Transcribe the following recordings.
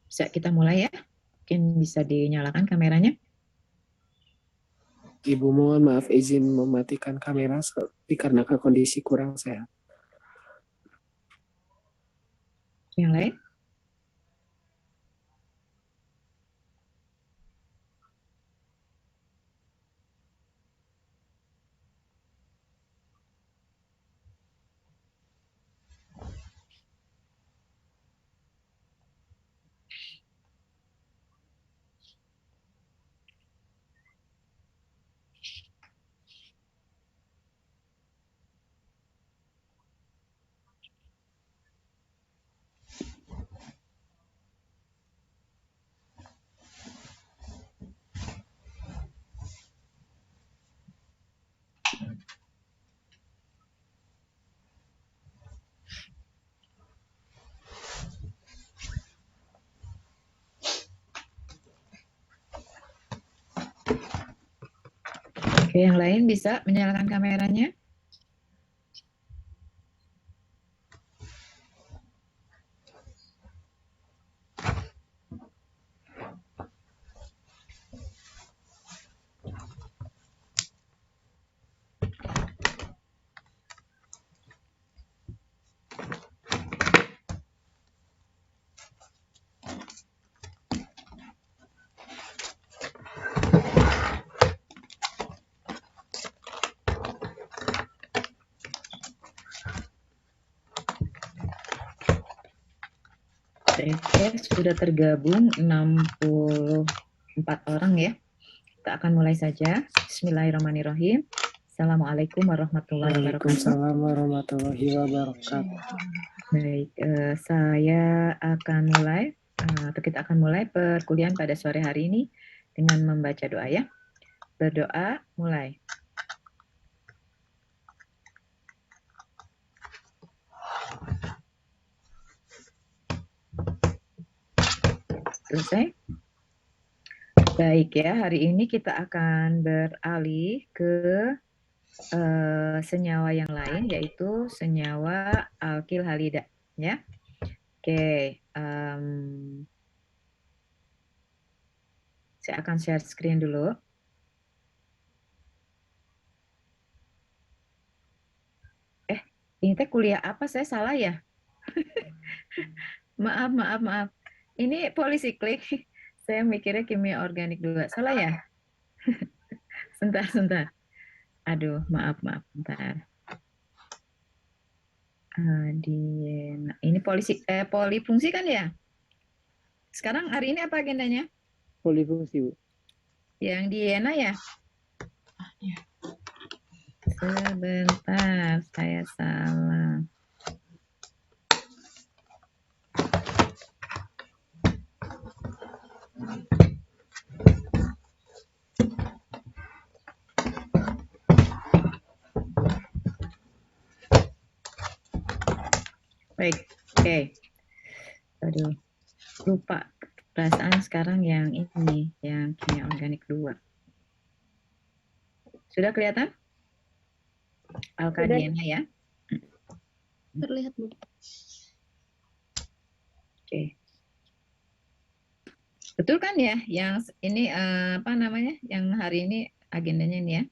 Bisa kita mulai ya? Mungkin bisa dinyalakan kameranya. Ibu mohon maaf izin mematikan kamera dikarenakan kondisi kurang sehat. Yang lain? Oke, yang lain bisa menyalakan kameranya. Oke, sudah tergabung 64 orang ya. Kita akan mulai saja. Bismillahirrahmanirrahim. Assalamualaikum warahmatullahi wabarakatuh. Waalaikumsalam warahmatullahi wabarakatuh. Baik, saya akan mulai, atau kita akan mulai perkuliahan pada sore hari ini dengan membaca doa ya. Berdoa, mulai. Selesai? Baik ya, hari ini kita akan beralih ke senyawa yang lain, yaitu senyawa alkil halida. Ya, oke. Saya akan share screen dulu. Ini teh kuliah apa? Saya salah ya? Maaf, maaf, maaf. Ini polisiklik. Saya mikirnya kimia organik 2. Salah ya? Sebentar, sebentar. Aduh, maaf, maaf. Bentar. Ini polifungsi kan ya? Sekarang hari ini apa agendanya? Polifungsi, Bu. Yang Diena ya? Sebentar, saya salah. Baik, oke. Aduh, lupa. Perasaan sekarang yang ini, yang kimia organik 2. Sudah kelihatan? Alkadiena ya? Terlihat, Bu. Oke. Betul kan ya? Yang ini apa namanya? Yang hari ini agendanya ini ya.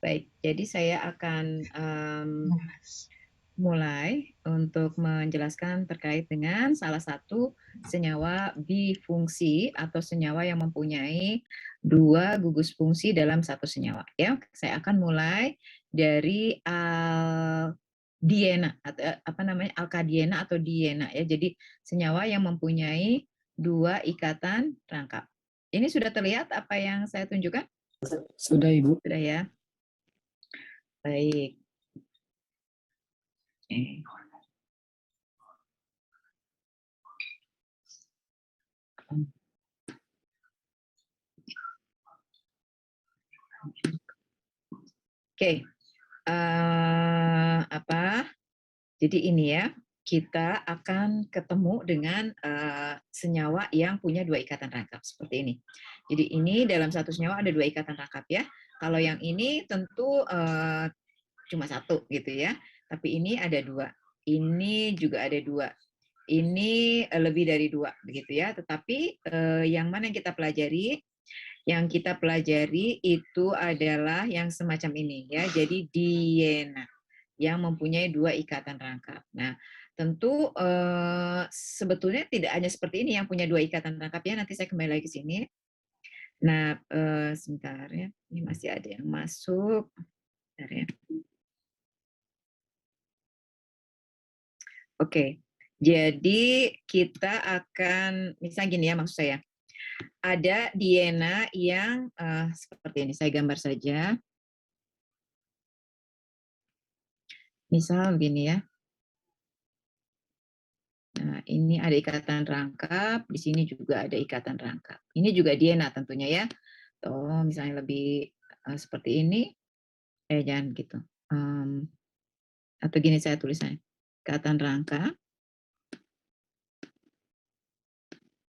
Baik, jadi saya akan mulai untuk menjelaskan terkait dengan salah satu senyawa bifungsi atau senyawa yang mempunyai 2 gugus fungsi dalam satu senyawa. Ya, saya akan mulai dari aldiena atau apa namanya alkadiena atau diena ya. Jadi senyawa yang mempunyai 2 ikatan rangkap. Ini sudah terlihat apa yang saya tunjukkan? Sudah, Ibu. Sudah ya. Baik. Oke. Oke, apa? Jadi ini ya, kita akan ketemu dengan senyawa yang punya 2 ikatan rangkap seperti ini. Jadi ini dalam satu senyawa ada 2 ikatan rangkap ya. Kalau yang ini tentu cuma 1 gitu ya. Tapi ini ada 2. Ini juga ada 2. Ini lebih dari 2 begitu ya. Tetapi yang mana yang kita pelajari? Yang kita pelajari itu adalah yang semacam ini ya. Jadi diena yang mempunyai 2 ikatan rangkap. Nah, tentu sebetulnya tidak hanya seperti ini yang punya 2 ikatan rangkap ya. Nanti saya kembali lagi ke sini. Nah, sebentar ya. Ini masih ada yang masuk. Bentar ya. Oke. Jadi kita akan misalnya gini ya maksud saya. Ada diena yang seperti ini. Saya gambar saja. Misal begini ya. Nah, ini ada ikatan rangkap, di sini juga ada ikatan rangkap. Ini juga diena tentunya ya. Atau misalnya lebih seperti ini, jangan gitu. Atau gini saya tulisannya, ikatan rangkap.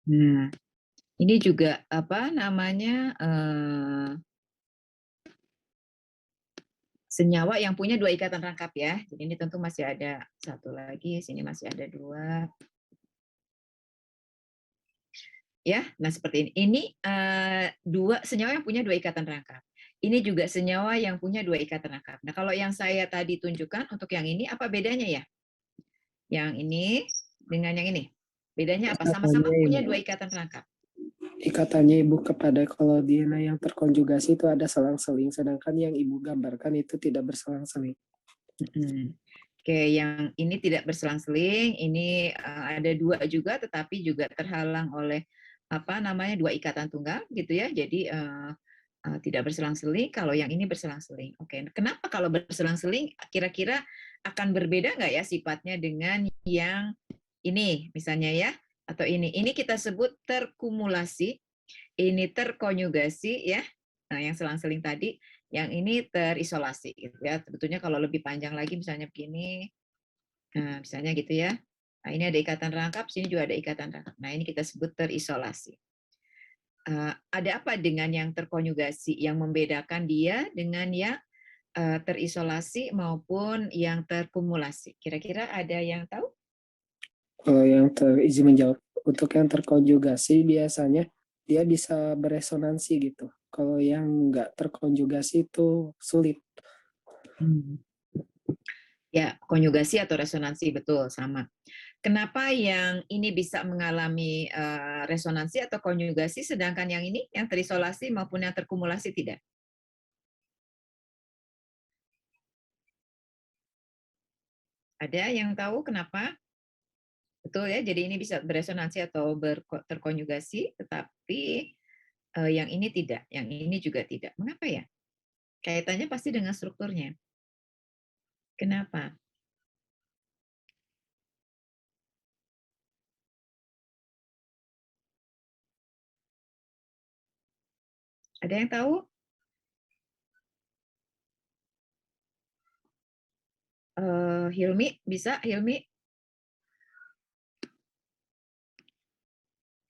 Nah, ini juga apa namanya senyawa yang punya 2 ikatan rangkap ya. Jadi ini tentu masih ada 1 lagi, sini masih ada 2. Ya, nah seperti ini. Ini 2 senyawa yang punya 2 ikatan rangkap. Ini juga senyawa yang punya 2 ikatan rangkap. Nah, kalau yang saya tadi tunjukkan untuk yang ini apa bedanya ya? Yang ini dengan yang ini. Bedanya apa? Sama-sama punya 2 ikatan rangkap. Ikatannya Ibu kepada kalau diena yang terkonjugasi itu ada selang-seling, sedangkan yang Ibu gambarkan itu tidak berselang-seling. Oke, yang ini tidak berselang-seling, ini ada 2 juga, tetapi juga terhalang oleh apa namanya 2 ikatan tunggal gitu ya. Jadi tidak berselang-seling. Kalau yang ini berselang-seling. Oke, kenapa kalau berselang-seling? Kira-kira akan berbeda nggak ya sifatnya dengan yang ini, misalnya ya, atau ini? Ini kita sebut terkumulasi, ini terkonjugasi ya. Nah, yang selang-seling tadi, yang ini terisolasi gitu ya. Sebetulnya kalau lebih panjang lagi misalnya begini, nah misalnya gitu ya. Nah, ini ada ikatan rangkap, sini juga ada ikatan rangkap. Nah, ini kita sebut terisolasi. Ada apa dengan yang terkonjugasi yang membedakan dia dengan yang terisolasi maupun yang terkumulasi? Kira-kira ada yang tahu? Kalau yang izin menjawab, untuk yang terkonjugasi biasanya dia bisa beresonansi gitu. Kalau yang nggak terkonjugasi itu sulit. Ya, konjugasi atau resonansi, betul, sama. Kenapa yang ini bisa mengalami resonansi atau konjugasi, sedangkan yang ini, yang terisolasi maupun yang terkumulasi tidak? Ada yang tahu kenapa? Betul ya, jadi ini bisa beresonansi atau terkonjugasi, tetapi yang ini tidak, yang ini juga tidak. Mengapa ya? Kaitannya pasti dengan strukturnya. Kenapa? Ada yang tahu? Hilmi, bisa? Hilmi?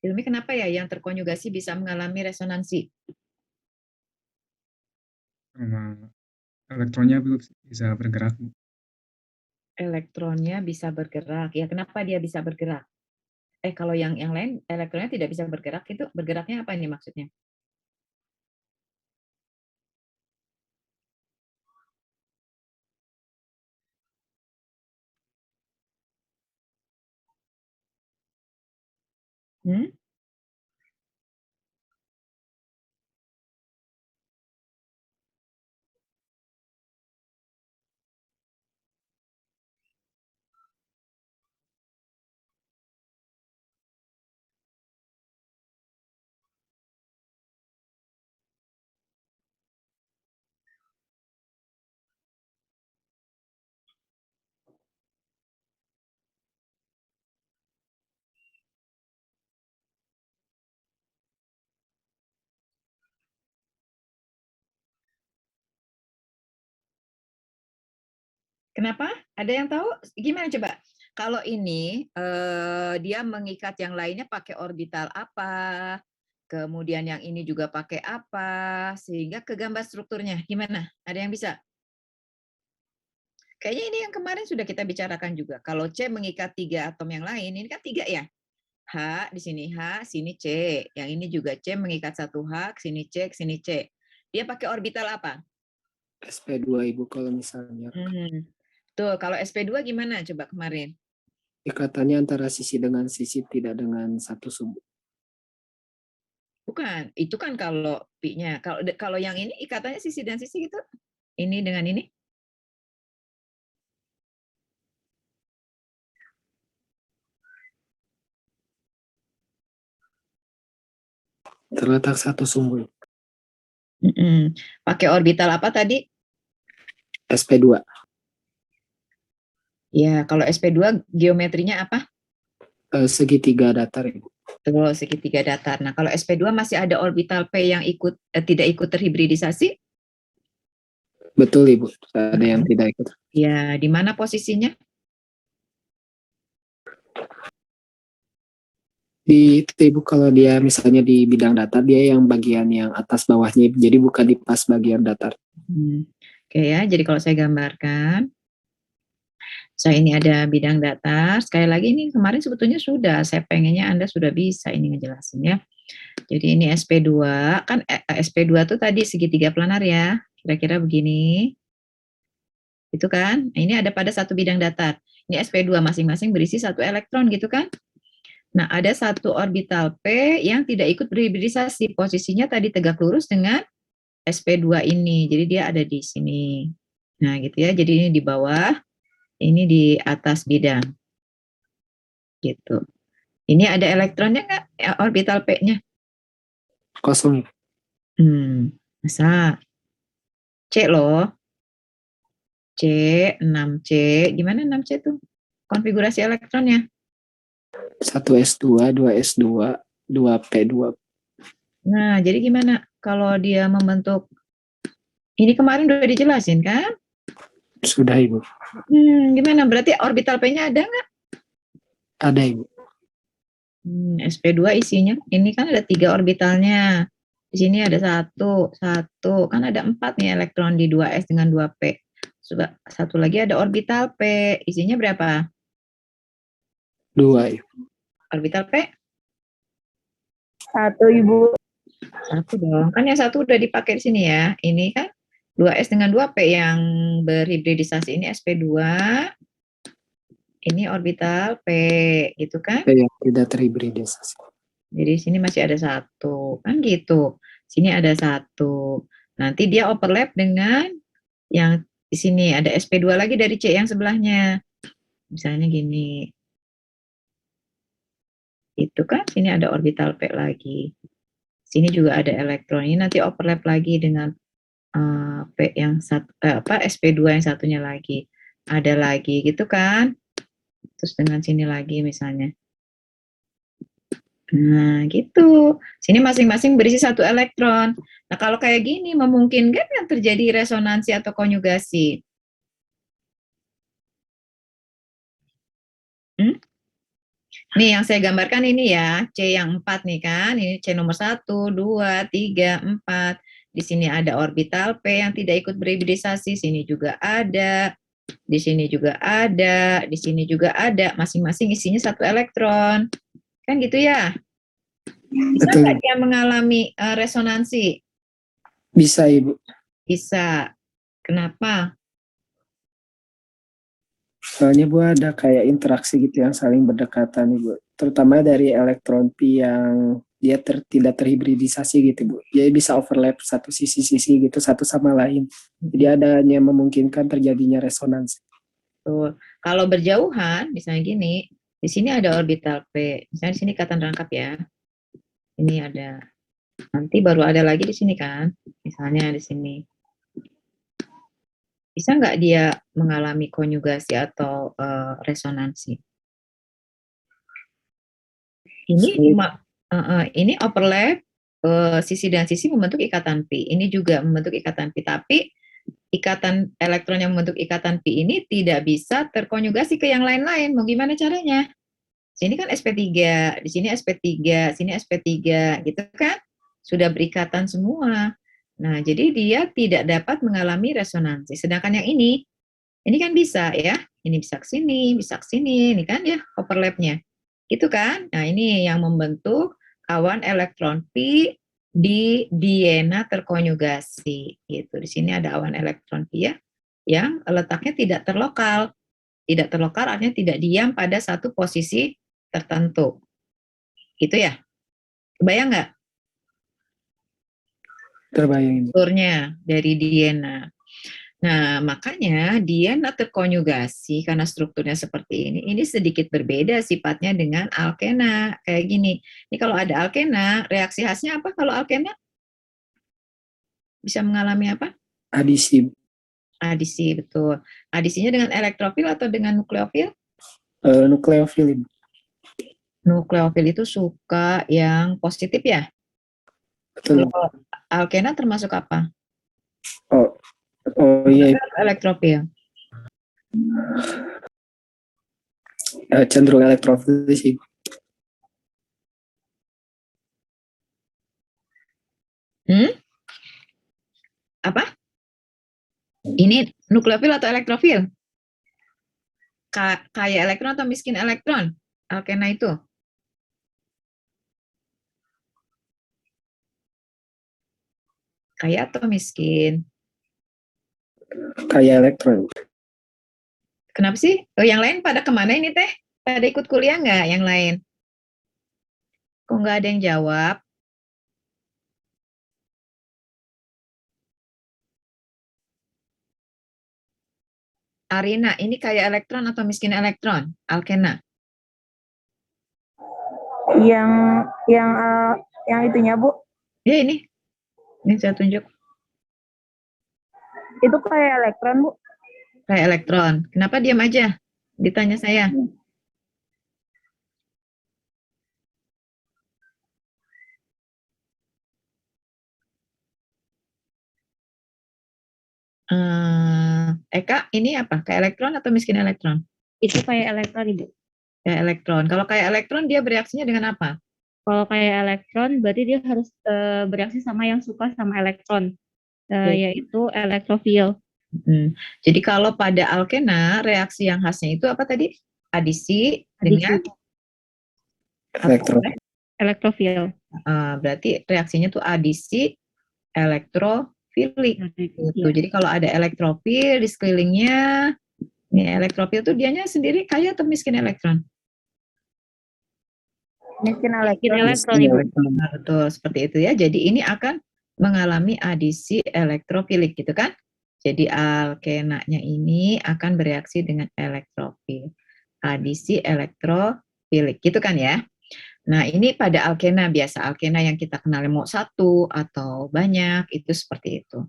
Hilmi, kenapa ya yang terkonjugasi bisa mengalami resonansi? Elektronnya bisa bergerak. Elektronnya bisa bergerak. Ya, kenapa dia bisa bergerak? Kalau yang lain elektronnya tidak bisa bergerak, itu bergeraknya apa ini maksudnya? Hmm? Kenapa? Ada yang tahu? Gimana coba? Kalau ini dia mengikat yang lainnya pakai orbital apa? Kemudian yang ini juga pakai apa? Sehingga ke gambar strukturnya. Gimana? Ada yang bisa? Kayaknya ini yang kemarin sudah kita bicarakan juga. Kalau C mengikat 3 atom yang lain, ini kan 3 ya. H, di sini H, sini C. Yang ini juga C mengikat 1 H, sini C, sini C. Dia pakai orbital apa? SP2 Ibu kalau misalnya. Tuh, kalau SP2 gimana coba kemarin? Ikatannya antara sisi dengan sisi, tidak dengan satu sumbu. Bukan, itu kan kalau pi-nya. Kalau yang ini ikatannya sisi dan sisi gitu. Ini dengan ini. Terletak satu sumbu. Pakai orbital apa tadi? SP2. Ya, kalau SP2 geometrinya apa? Segitiga datar, Ibu. Terus segitiga datar. Nah, kalau SP2 masih ada orbital P yang tidak ikut terhibridisasi? Betul, Ibu. Ada yang tidak ikut. Ya, di mana posisinya? Di Ibu, kalau dia misalnya di bidang datar, dia yang bagian yang atas bawahnya, jadi bukan di pas bagian datar. Oke ya, jadi kalau saya gambarkan, saya ini ada bidang datar. Sekali lagi ini kemarin sebetulnya sudah, saya pengennya Anda sudah bisa ini ngejelasin ya. Jadi ini SP2, kan SP2 tuh tadi segitiga planar ya, kira-kira begini. Itu kan, nah, ini ada pada satu bidang datar. Ini SP2 masing-masing berisi 1 elektron gitu kan. Nah, ada satu orbital P yang tidak ikut berhibridisasi. Posisinya tadi tegak lurus dengan SP2 ini. Jadi dia ada di sini. Nah, gitu ya. Jadi ini di bawah, ini di atas bidang. Gitu. Ini ada elektronnya nggak? Orbital P-nya? Kosong. Masa? C loh. C, 6C. Gimana 6C tuh? Konfigurasi elektronnya? 1s2, 2s2, 2p2. Nah, jadi gimana kalau dia membentuk, ini kemarin udah dijelasin kan? Sudah, Ibu. Gimana? Berarti orbital P-nya ada nggak? Ada, Ibu. SP2 isinya, ini kan ada 3 orbitalnya. Di sini ada 1, kan ada 4 nih elektron di 2s dengan 2p. Satu lagi ada orbital P, isinya berapa? 2, Ibu. Orbital P? 1, Ibu. 1 dong, kan yang 1 udah dipakai di sini ya. Ini kan 2S dengan 2P yang berhibridisasi ini sp2, ini orbital P, gitu kan? P yang tidak terhibridisasi. Jadi sini masih ada 1, kan gitu. Sini ada 1. Nanti dia overlap dengan yang di sini ada sp2 lagi dari C yang sebelahnya. Misalnya gini. Itu kan, sini ada orbital P lagi. Sini juga ada elektron. Ini nanti overlap lagi dengan P yang sp2 yang satunya lagi. Ada lagi gitu kan. Terus dengan sini lagi misalnya. Nah, gitu. Sini masing-masing berisi 1 elektron. Nah, kalau kayak gini memungkinkan kan terjadi resonansi atau konjugasi? Nih yang saya gambarkan ini ya, C yang 4 nih kan. Ini C nomor 1, 2, 3, 4. Di sini ada orbital P yang tidak ikut berhibridisasi. Sini juga ada. Di sini juga ada. Di sini juga ada. Masing-masing isinya 1 elektron. Kan gitu ya? Bisa Betul. nggak dia mengalami resonansi? Bisa, Ibu. Bisa. Kenapa? Soalnya Bu ada kayak interaksi gitu yang saling berdekatan Ibu. Terutama dari elektron Pi yang dia tidak terhibridisasi gitu Bu. Dia bisa overlap satu sisi-sisi gitu satu sama lain. Jadi adanya memungkinkan terjadinya resonansi. Tuh. Kalau berjauhan, misalnya gini, di sini ada orbital P. Misalnya di sini ikatan rangkap ya. Ini ada. Nanti baru ada lagi di sini kan. Misalnya di sini. Bisa nggak dia mengalami konjugasi atau resonansi? Ini overlap sisi dan sisi membentuk ikatan Pi. Ini juga membentuk ikatan Pi. Tapi ikatan elektron yang membentuk ikatan Pi ini tidak bisa terkonjugasi ke yang lain-lain. Mau gimana caranya? Sini kan sp3, di sini sp3, sini sp3, gitu kan? Sudah berikatan semua. Nah, jadi dia tidak dapat mengalami resonansi. Sedangkan yang ini kan bisa ya. Ini bisa ke sini, bisa ke sini, ini kan ya overlapnya. Gitu kan? Nah, ini yang membentuk awan elektron Pi di DNA terkonjugasi. Gitu. Di sini ada awan elektron Pi ya, yang letaknya tidak terlokal. Tidak terlokal artinya tidak diam pada satu posisi tertentu. Gitu ya? Kebayang nggak? Terbayang. Strukturnya dari DNA. Nah, makanya DNA terkonjugasi karena strukturnya seperti ini sedikit berbeda sifatnya dengan alkena. Kayak gini. Ini kalau ada alkena, reaksi khasnya apa kalau alkena? Bisa mengalami apa? Adisi. Adisi, betul. Adisinya dengan elektrofil atau dengan nukleofil? Nukleofil Ibu. Nukleofil itu suka yang positif ya? Betul. Kalau alkena termasuk apa? Oh iya. Elektrofil. Cenderung elektrofil sih. Apa? Ini nukleofil atau elektrofil? Kaya elektron atau miskin elektron? Alkena itu. Kaya atau miskin? Kaya elektron. Kenapa sih? Oh, yang lain pada kemana ini teh? Pada ikut kuliah nggak yang lain? Kok nggak ada yang jawab? Arina, ini kaya elektron atau miskin elektron? Alkena. Yang itunya Bu, Ya ini saya tunjuk. itu kayak elektron Bu. Kaya elektron. Kenapa diam aja? Ditanya saya. Eka, ini apa? Kayak elektron atau miskin elektron? Itu kayak elektron Ibu. Kayak elektron. Kalau kayak elektron dia bereaksinya dengan apa? Kalau kayak elektron berarti dia harus bereaksi sama yang suka sama elektron, yaitu elektrofil. Jadi kalau pada alkena reaksi yang khasnya itu apa tadi? Adisi. Dengan elektrofil. Berarti reaksinya tuh adisi elektrofil. elektrofilik gitu. Ya. Jadi kalau ada elektrofil di sekelilingnya, nih elektrofil tuh dianya sendiri kaya atau miskin elektron? Miskin elektron. elektron, Ibu. Nah, betul seperti itu ya. Jadi ini akan mengalami adisi elektrofilik gitu kan. Jadi alkenanya ini akan bereaksi dengan elektrofil. Adisi elektrofilik gitu kan ya. Nah, ini pada alkena biasa, alkena yang kita kenal mau satu atau banyak, itu seperti itu.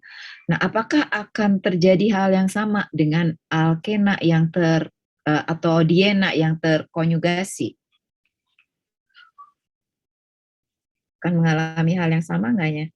Nah, apakah akan terjadi hal yang sama dengan alkena yang atau diena yang terkonjugasi? Akan mengalami hal yang sama nggak ya?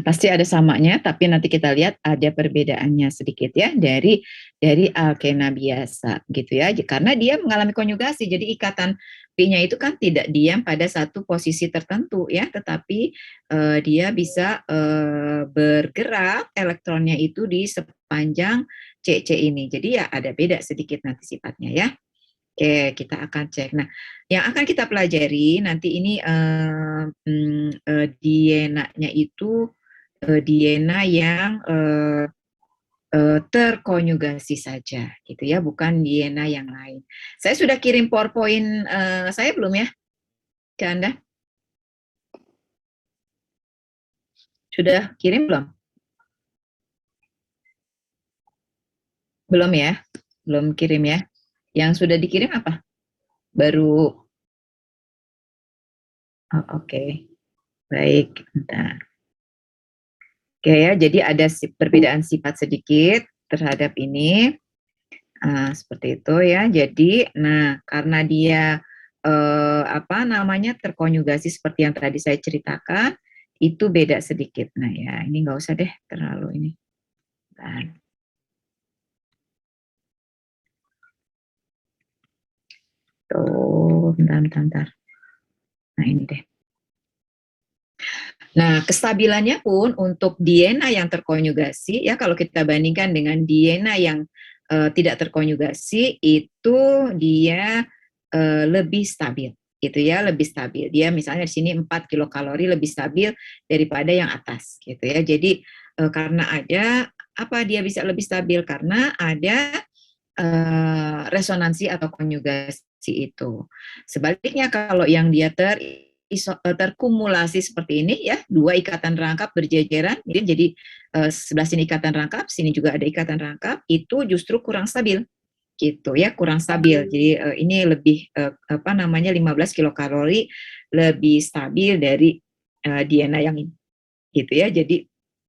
Pasti ada samanya, tapi nanti kita lihat ada perbedaannya sedikit ya dari alkena biasa gitu ya. Karena dia mengalami konjugasi, jadi ikatan P-nya itu kan tidak diam pada satu posisi tertentu ya, tetapi dia bisa bergerak elektronnya itu di sepanjang CC ini. Jadi ya ada beda sedikit nanti sifatnya ya. Oke, kita akan cek. Nah, yang akan kita pelajari nanti ini dienanya itu diena yang terkonjugasi saja, gitu ya, bukan diena yang lain. Saya sudah kirim PowerPoint saya belum ya ke Anda? Sudah kirim belum? Belum ya? Belum kirim ya? Yang sudah dikirim apa? Baru. Oh, oke. Baik, bentar. Oke ya, jadi ada perbedaan sifat sedikit terhadap ini. Seperti itu ya. Jadi, nah karena dia terkonjugasi seperti yang tadi saya ceritakan, itu beda sedikit. Nah ya, ini nggak usah deh terlalu ini. Tuh, bentar. Nah ini deh. Nah, kestabilannya pun untuk diena yang terkonjugasi, ya kalau kita bandingkan dengan diena yang tidak terkonjugasi, itu dia lebih stabil, gitu ya, lebih stabil. Dia misalnya di sini 4 kilokalori lebih stabil daripada yang atas, gitu ya. Jadi karena ada, apa dia bisa lebih stabil? Karena ada resonansi atau konjugasi itu. Sebaliknya kalau yang dia terkumulasi seperti ini ya, dua ikatan rangkap berjejeran, jadi sebelah sini ikatan rangkap, sini juga ada ikatan rangkap, itu justru kurang stabil gitu ya, kurang stabil. Jadi ini lebih 15 kilokalori lebih stabil dari diena yang ini gitu ya. Jadi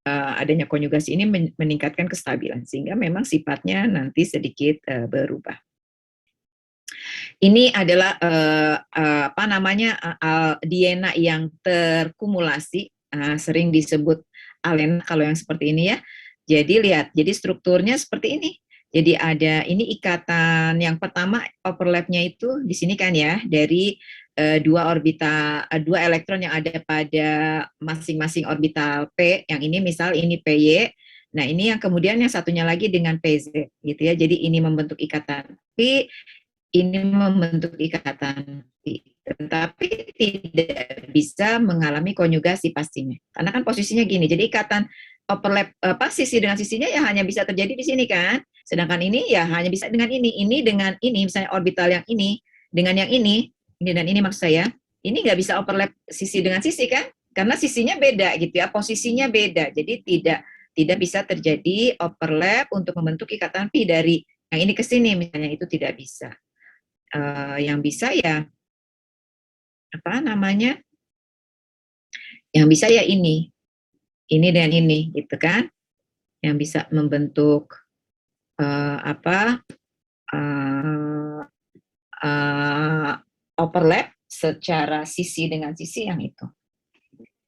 adanya konjugasi ini meningkatkan kestabilan sehingga memang sifatnya nanti sedikit berubah. Ini adalah diena yang terkumulasi, sering disebut alena kalau yang seperti ini ya. Jadi lihat, jadi strukturnya seperti ini. Jadi ada ini ikatan yang pertama overlapnya itu di sini kan ya, dari dua elektron yang ada pada masing-masing orbital P. Yang ini misal ini PY. Nah ini yang kemudian yang satunya lagi dengan PZ gitu ya. Jadi ini membentuk ikatan P, ini membentuk ikatan P, tetapi tidak bisa mengalami konjugasi pastinya. Karena kan posisinya gini, jadi ikatan overlap sisi dengan sisinya ya hanya bisa terjadi di sini kan. Sedangkan ini ya hanya bisa dengan ini dengan ini, misalnya orbital yang ini dengan yang ini dan ini maksud saya, ini nggak bisa overlap sisi dengan sisi kan? Karena sisinya beda gitu ya, posisinya beda. Jadi tidak bisa terjadi overlap untuk membentuk ikatan P dari yang ini ke sini misalnya, itu tidak bisa. Yang bisa ya yang bisa ya ini dan ini gitu kan, yang bisa membentuk overlap secara sisi dengan sisi yang itu.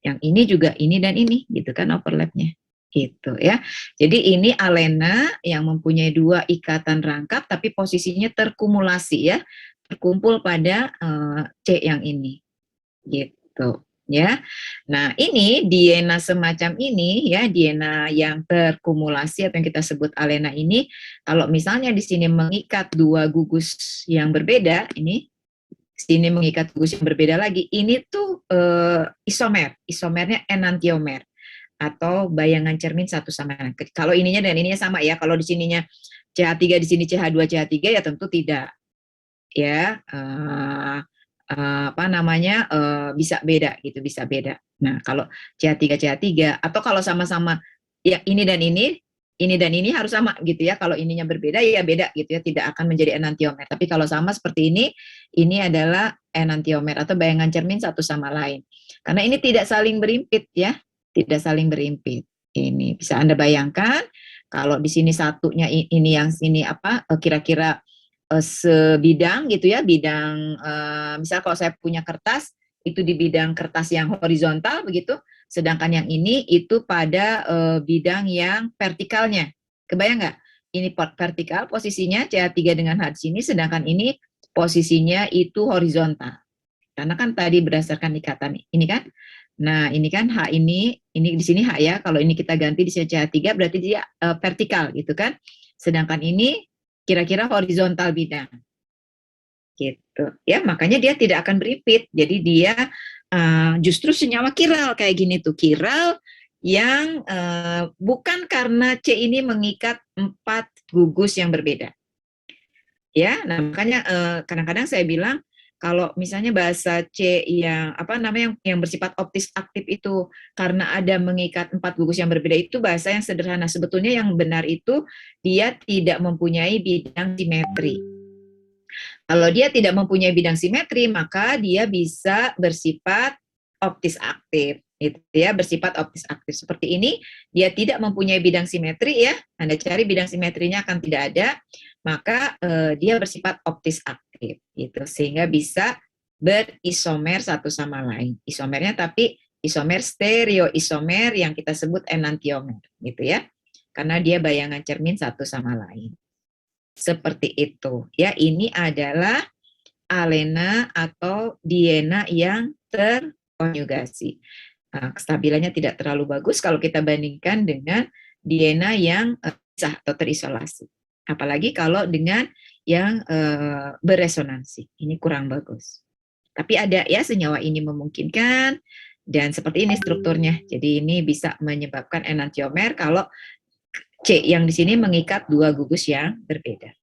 Yang ini juga ini dan ini gitu kan overlapnya. Gitu ya. Jadi ini alena yang mempunyai dua ikatan rangkap tapi posisinya terkumulasi ya, terkumpul pada C yang ini. Gitu ya. Nah, ini diena semacam ini ya, diena yang terkumulasi atau yang kita sebut alena ini, kalau misalnya di sini mengikat dua gugus yang berbeda, ini sini mengikat gugus yang berbeda lagi, ini tuh isomer, isomernya enantiomer atau bayangan cermin satu sama lain. Kalau ininya dan ininya sama ya, kalau di sininya CH3 di sini CH2 CH3 ya tentu tidak ya, apa namanya, bisa beda gitu, bisa beda. Nah, kalau CH3 CH3 atau kalau sama-sama ya ini dan ini harus sama gitu ya. Kalau ininya berbeda ya beda gitu ya, tidak akan menjadi enantiomer. Tapi kalau sama seperti ini adalah enantiomer atau bayangan cermin satu sama lain. Karena ini tidak saling berimpit ya, tidak saling berimpit. Ini bisa Anda bayangkan kalau di sini satunya ini yang sini apa kira-kira sebidang gitu ya, bidang misal kalau saya punya kertas itu di bidang kertas yang horizontal begitu, sedangkan yang ini itu pada bidang yang vertikalnya. Kebayang nggak? Ini vertikal posisinya CH3 dengan H di sini, sedangkan ini posisinya itu horizontal. Karena kan tadi berdasarkan ikatan ini kan. Nah, ini kan H ini di sini H ya. Kalau ini kita ganti di sini CH3 berarti dia vertikal gitu kan. Sedangkan ini kira-kira horizontal bidang. Gitu. Ya, makanya dia tidak akan berimpit. Jadi dia justru senyawa kiral kayak gini tuh. Kiral yang bukan karena C ini mengikat 4 gugus yang berbeda. Ya, nah makanya kadang-kadang saya bilang kalau misalnya bahasa C yang apa namanya yang bersifat optis aktif itu karena ada mengikat 4 gugus yang berbeda itu bahasa yang sederhana. Sebetulnya yang benar itu dia tidak mempunyai bidang simetri. Kalau dia tidak mempunyai bidang simetri, maka dia bisa bersifat optis aktif. Itu ya, bersifat optis aktif. Seperti ini, dia tidak mempunyai bidang simetri ya. Anda cari bidang simetrinya akan tidak ada, maka dia bersifat optis aktif. Gitu. Sehingga bisa berisomer satu sama lain. Isomernya tapi isomer stereoisomer yang kita sebut enantiomer. Gitu ya. Karena dia bayangan cermin satu sama lain. Seperti itu. Ya, ini adalah alena atau diena yang terkonjugasi. Nah, kestabilannya tidak terlalu bagus kalau kita bandingkan dengan diena yang pisah atau terisolasi. Apalagi kalau dengan yang beresonansi. Ini kurang bagus. Tapi ada ya senyawa ini memungkinkan dan seperti ini strukturnya. Jadi ini bisa menyebabkan enantiomer kalau C yang di sini mengikat dua gugus yang berbeda.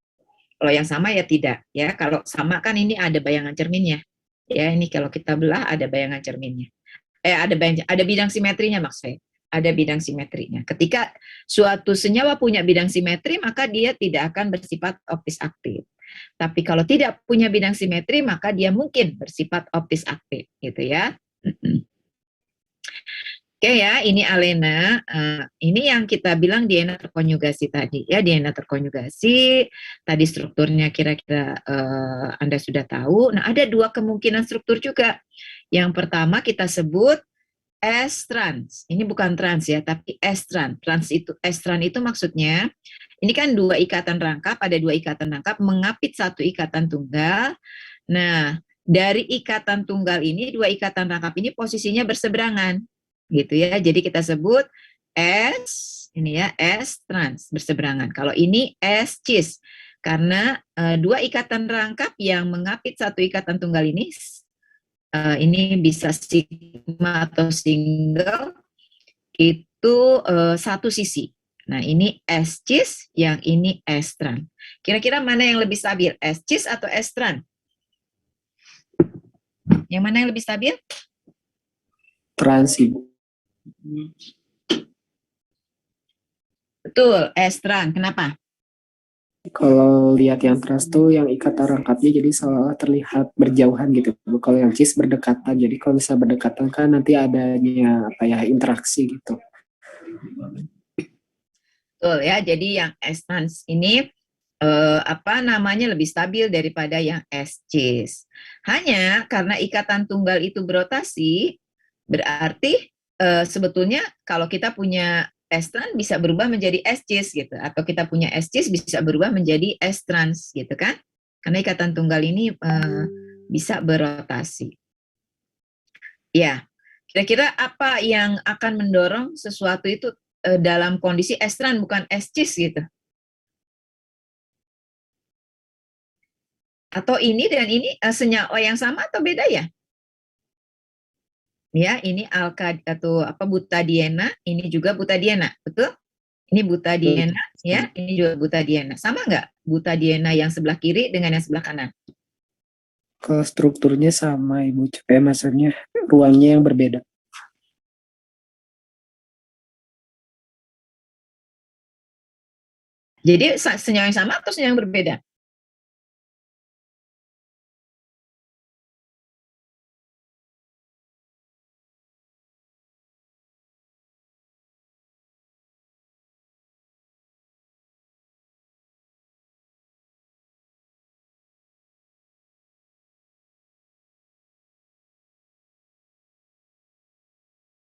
Kalau yang sama ya tidak ya. Kalau sama kan ini ada bayangan cerminnya. Ya ini kalau kita belah ada bayangan cerminnya. Ada bidang simetrinya maksud saya. Ada bidang simetrinya. Ketika suatu senyawa punya bidang simetri maka dia tidak akan bersifat optis aktif. Tapi kalau tidak punya bidang simetri maka dia mungkin bersifat optis aktif gitu ya. Oke ya, ini alena. Ini yang kita bilang diena terkonjugasi tadi ya, diena terkonjugasi. Tadi strukturnya kira-kira Anda sudah tahu. Nah, ada dua kemungkinan struktur juga. Yang pertama kita sebut S-trans. Ini bukan trans ya, tapi S-trans. S-trans itu maksudnya ini kan dua ikatan rangkap, ada dua ikatan rangkap mengapit satu ikatan tunggal. Nah, dari ikatan tunggal ini, dua ikatan rangkap ini posisinya berseberangan. Gitu ya. Jadi kita sebut S ini ya, S trans berseberangan. Kalau ini S cis karena dua ikatan rangkap yang mengapit satu ikatan tunggal ini bisa sigma atau single itu satu sisi. Nah, ini S cis, yang ini S trans. Kira-kira mana yang lebih stabil? S cis atau S trans? Yang mana yang lebih stabil? Trans, Ibu. Betul, S-trans. Kenapa? Kalau lihat yang trans tuh yang ikatan rangkapnya jadi seolah terlihat berjauhan gitu. Kalau yang cis berdekatan. Jadi kalau bisa berdekatan kan nanti adanya apa ya interaksi gitu. Betul ya. Jadi yang S-trans ini lebih stabil daripada yang S-cis. Hanya karena ikatan tunggal itu berotasi, berarti sebetulnya kalau kita punya S-trans bisa berubah menjadi S-cis gitu, atau kita punya S-cis bisa berubah menjadi S-trans gitu kan, karena ikatan tunggal ini bisa berotasi. Ya, kira-kira apa yang akan mendorong sesuatu itu dalam kondisi S-trans bukan S-cis gitu? Atau ini dan ini senyawa yang sama atau beda ya? Ya, ini atau apa butadiena, ini juga butadiena, betul? Ini butadiena, ya, ini juga butadiena. Sama nggak butadiena yang sebelah kiri dengan yang sebelah kanan? Kalau strukturnya sama Ibu, maksudnya ruangnya yang berbeda. Jadi senyawa yang sama atau senyawa yang berbeda?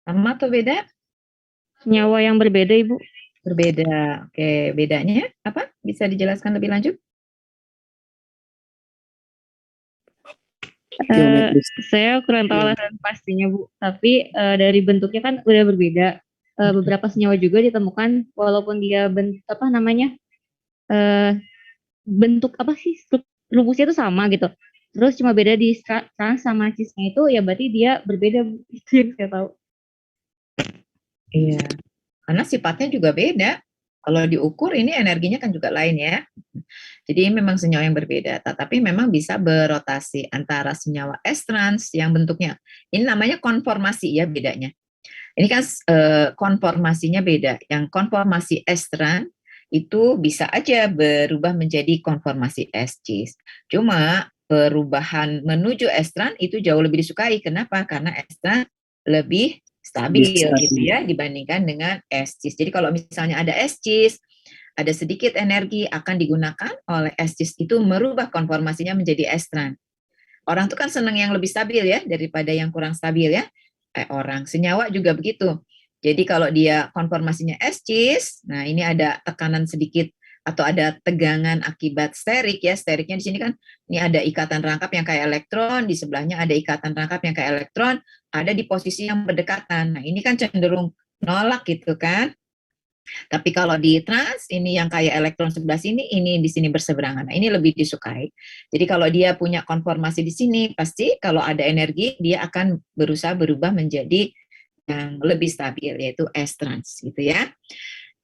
Sama atau beda? Senyawa yang berbeda, Ibu. Berbeda. Oke, bedanya apa? Bisa dijelaskan lebih lanjut? Saya kurang tahu alasan pastinya, Bu. Tapi dari bentuknya kan udah berbeda. Beberapa senyawa juga ditemukan walaupun dia bentuk apa sih rumusnya itu sama gitu. Terus cuma beda di trans sama cisnya itu ya berarti dia berbeda, Bu. Itu yang saya tahu. Iya, karena sifatnya juga beda. Kalau diukur ini energinya kan juga lain ya. Jadi memang senyawa yang berbeda, tetapi memang bisa berotasi antara senyawa S-trans yang bentuknya, ini namanya konformasi ya bedanya. Ini kan konformasinya beda. Yang konformasi S-trans itu bisa aja berubah menjadi konformasi S-cis. Cuma perubahan menuju S-trans itu jauh lebih disukai. Kenapa? Karena S-trans lebih stabil gitu ya dibandingkan dengan S-cis. Jadi kalau misalnya ada S-cis, ada sedikit energi akan digunakan oleh S-cis itu merubah konformasinya menjadi S-trans. Orang itu kan senang yang lebih stabil ya daripada yang kurang stabil ya. Senyawa juga begitu. Jadi kalau dia konformasinya S-cis, nah ini ada tekanan sedikit atau ada tegangan akibat sterik ya. Steriknya di sini kan ini ada ikatan rangkap yang kayak elektron, di sebelahnya ada ikatan rangkap yang kayak elektron, ada di posisi yang berdekatan. Nah, ini kan cenderung nolak gitu kan. Tapi kalau di trans, ini yang kayak elektron sebelah sini, ini di sini berseberangan. Nah, ini lebih disukai. Jadi kalau dia punya konformasi di sini, pasti kalau ada energi, dia akan berusaha berubah menjadi yang lebih stabil, yaitu S-trans gitu ya.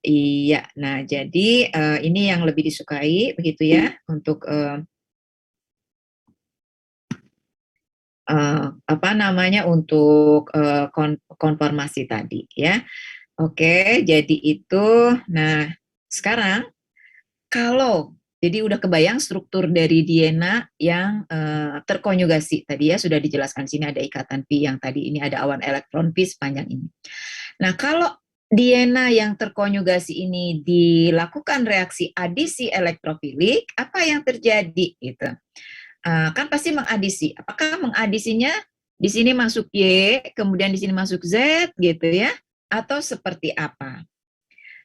Iya, nah jadi ini yang lebih disukai, begitu ya, untuk untuk konformasi tadi ya. Oke, jadi itu. Nah, sekarang kalau jadi udah kebayang struktur dari DNA yang terkonjugasi tadi ya sudah dijelaskan sini ada ikatan pi yang tadi ini ada awan elektron pi sepanjang ini. Nah, kalau DNA yang terkonjugasi ini dilakukan reaksi adisi elektrofilik, apa yang terjadi gitu? Kan pasti mengadisi. Apakah mengadisinya di sini masuk Y, kemudian di sini masuk Z gitu ya? Atau seperti apa?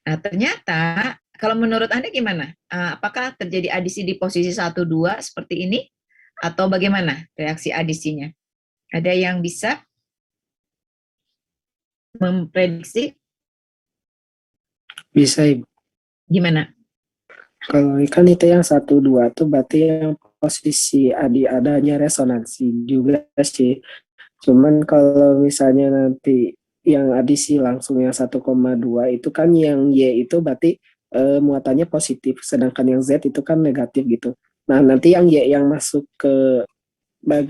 Nah, ternyata kalau menurut Anda gimana? Apakah terjadi adisi di posisi 1, 2 seperti ini? Atau bagaimana reaksi adisinya? Ada yang bisa memprediksi? Bisa Ibu. Gimana? Kalau kan itu yang 1, 2 tuh berarti yang posisi adanya resonansi juga sih. Cuman kalau misalnya nanti yang adisi langsung yang 1,2 itu kan yang Y itu berarti muatannya positif, sedangkan yang Z itu kan negatif gitu. Nah, nanti yang Y yang masuk ke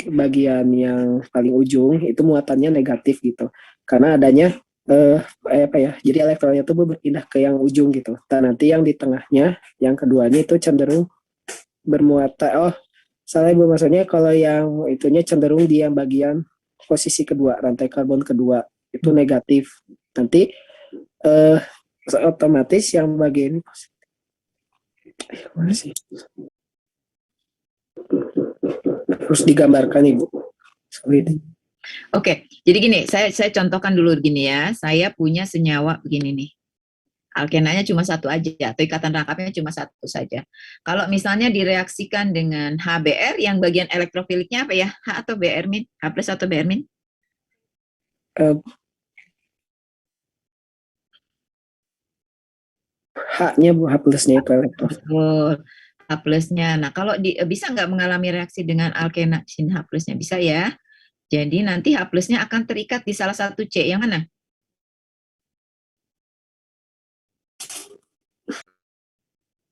bagian yang paling ujung itu muatannya negatif gitu. Karena adanya jadi elektronnya tuh berpindah ke yang ujung gitu. Dan nanti yang di tengahnya, yang keduanya itu cenderung bermuatan. Salah Ibu, maksudnya kalau yang itunya cenderung di yang bagian posisi kedua, rantai karbon kedua itu negatif. Nanti otomatis yang bagian ini positif. Terus digambarkan Ibu. Oke, jadi gini, saya contohkan dulu gini ya. Saya punya senyawa begini nih. alkenanya cuma satu aja, atau ikatan rangkapnya cuma satu saja. Kalau misalnya direaksikan dengan HBr, yang bagian elektrofiliknya apa ya? H atau Br min? H plus atau Br min? Eh, H-nya Bu, H plusnya itu elektron. Betul. H plusnya. Nah, kalau bisa nggak mengalami reaksi dengan alkena? Sini H plusnya bisa ya. Jadi nanti H plusnya akan terikat di salah satu C. Yang mana?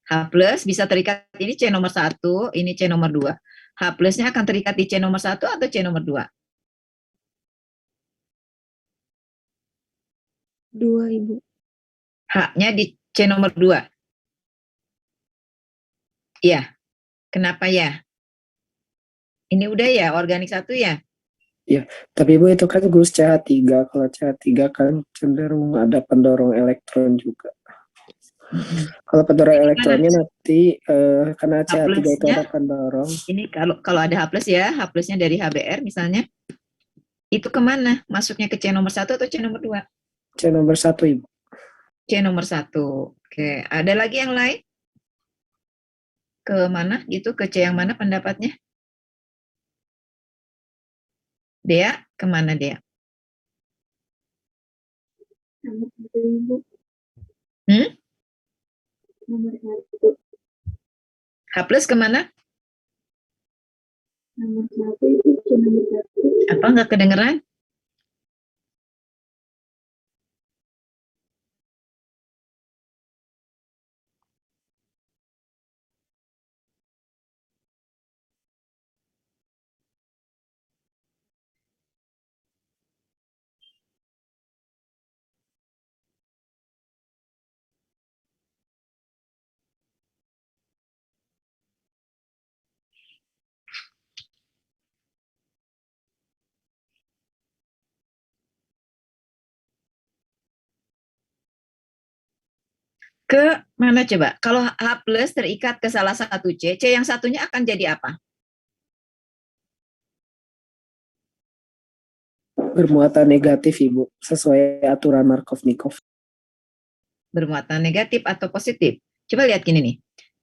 H plus bisa terikat, ini C nomor 1, ini C nomor 2. H plusnya akan terikat di C nomor 1 atau C nomor 2? 2, Ibu. H-nya di C nomor 2. Iya. Kenapa ya? Ini udah ya, organik 1 ya? Tapi Bu, itu kan gus CH3. Kalau CH3 kan cenderung ada pendorong elektron juga. Kalau pendorong elektronnya nanti karena H CH3 itu plusnya, ada pendorong. ini kalau ada H plus ya, H plusnya dari HBr misalnya, itu kemana? Masuknya ke C nomor 1 atau C nomor 2? C nomor 1 Ibu. C nomor 1. Oke, ada lagi yang lain? Ke mana gitu? Ke C yang mana pendapatnya? Dea, kemana Dea? Nomor 1, Ibu. Hmm? Nomor 1. H plus kemana? Nomor 1, Ibu. Nomor 1. Apa nggak kedengeran? Ke mana coba? Kalau H plus terikat ke salah satu C, C yang satunya akan jadi apa? Bermuatan negatif Ibu, sesuai aturan Markov-Nikov. Bermuatan negatif atau positif? Coba lihat gini nih.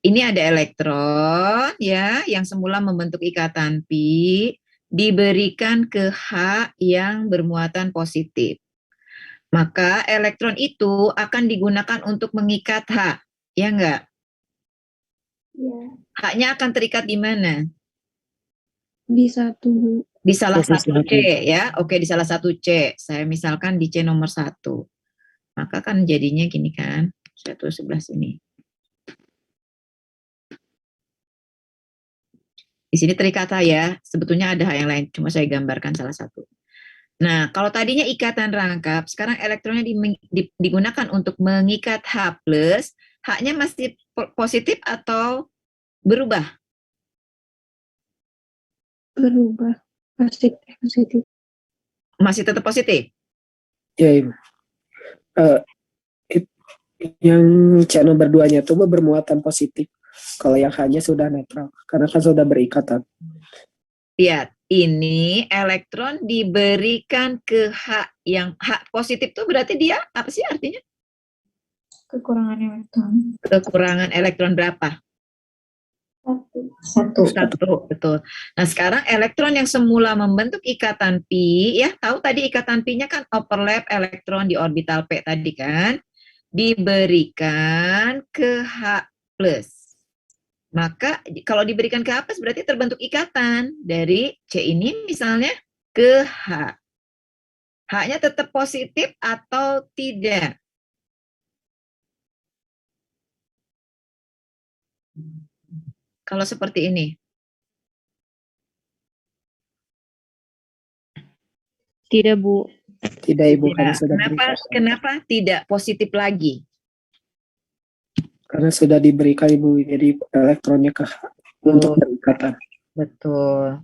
Ini ada elektron ya yang semula membentuk ikatan pi diberikan ke H yang bermuatan positif. Maka elektron itu akan digunakan untuk mengikat H, ya enggak? Ya. H-nya akan terikat di mana? Di 1, Bu. Di salah Posisi satu C satu. ya. Oke, di salah satu C. Saya misalkan di C nomor 1. Maka kan jadinya gini kan, 1 sebelah sini. Di sini terikat H ya, sebetulnya ada H yang lain, cuma saya gambarkan salah satu. Nah, kalau tadinya ikatan rangkap, sekarang elektronnya digunakan untuk mengikat H+, H-nya masih positif atau berubah? Berubah. Positif. Masih tetap positif? Ya Ibu. Yang C nomor 2-nya itu bermuatan positif. Kalau yang H-nya sudah netral, karena kan sudah berikatan. Lihat, ini elektron diberikan ke H yang H positif itu berarti dia apa sih artinya? Kekurangan elektron. Kekurangan elektron berapa? 1. Satu, betul. Nah, sekarang elektron yang semula membentuk ikatan pi, ya tahu tadi ikatan pi-nya kan overlap elektron di orbital P tadi kan, diberikan ke H+. Maka kalau diberikan ke H+, berarti terbentuk ikatan dari C ini misalnya ke H. H-nya tetap positif atau tidak? Kalau seperti ini. Tidak, Bu. Tidak Ibu, karena sudah Kenapa tidak positif lagi? Karena sudah diberikan Ibu, jadi elektronnya ke H untuk berikatan. Betul.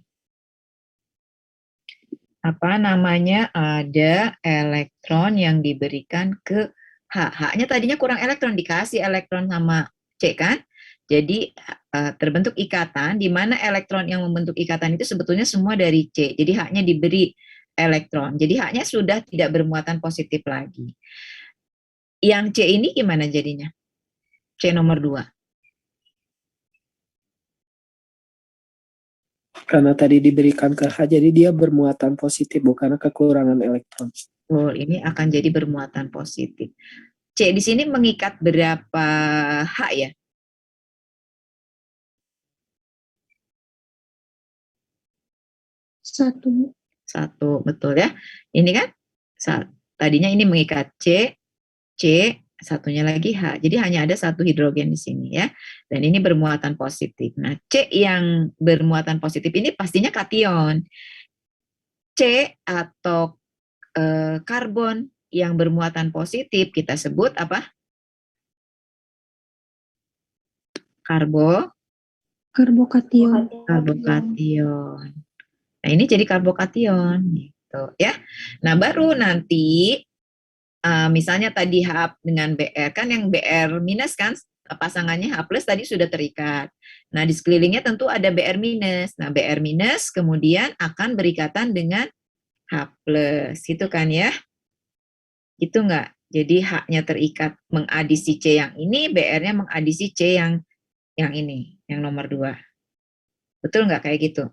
Apa namanya? Ada elektron yang diberikan ke H. H-nya tadinya kurang elektron, dikasih elektron sama C kan? Jadi terbentuk ikatan di mana elektron yang membentuk ikatan itu sebetulnya semua dari C. Jadi H-nya diberi elektron. Jadi H-nya sudah tidak bermuatan positif lagi. Yang C ini gimana jadinya? C nomor 2. Karena tadi diberikan ke H, jadi dia bermuatan positif, bukan kekurangan elektron. Oh, ini akan jadi bermuatan positif. C di sini mengikat berapa H ya? 1. 1, betul ya. Ini kan tadinya ini mengikat C, satunya lagi H. Jadi hanya ada 1 hidrogen di sini ya. Dan ini bermuatan positif. Nah, C yang bermuatan positif ini pastinya kation. C atau karbon yang bermuatan positif kita sebut apa? Karbokation. Karbokation. Nah, ini jadi karbokation gitu ya. Nah, baru nanti misalnya tadi H dengan Br, kan yang Br minus kan pasangannya H plus tadi sudah terikat. Nah, di sekelilingnya tentu ada Br minus. Nah, Br minus kemudian akan berikatan dengan H plus, gitu kan ya? Gitu enggak? Jadi H-nya terikat mengadisi C yang ini, Br-nya mengadisi C yang ini, yang nomor 2. Betul enggak kayak gitu?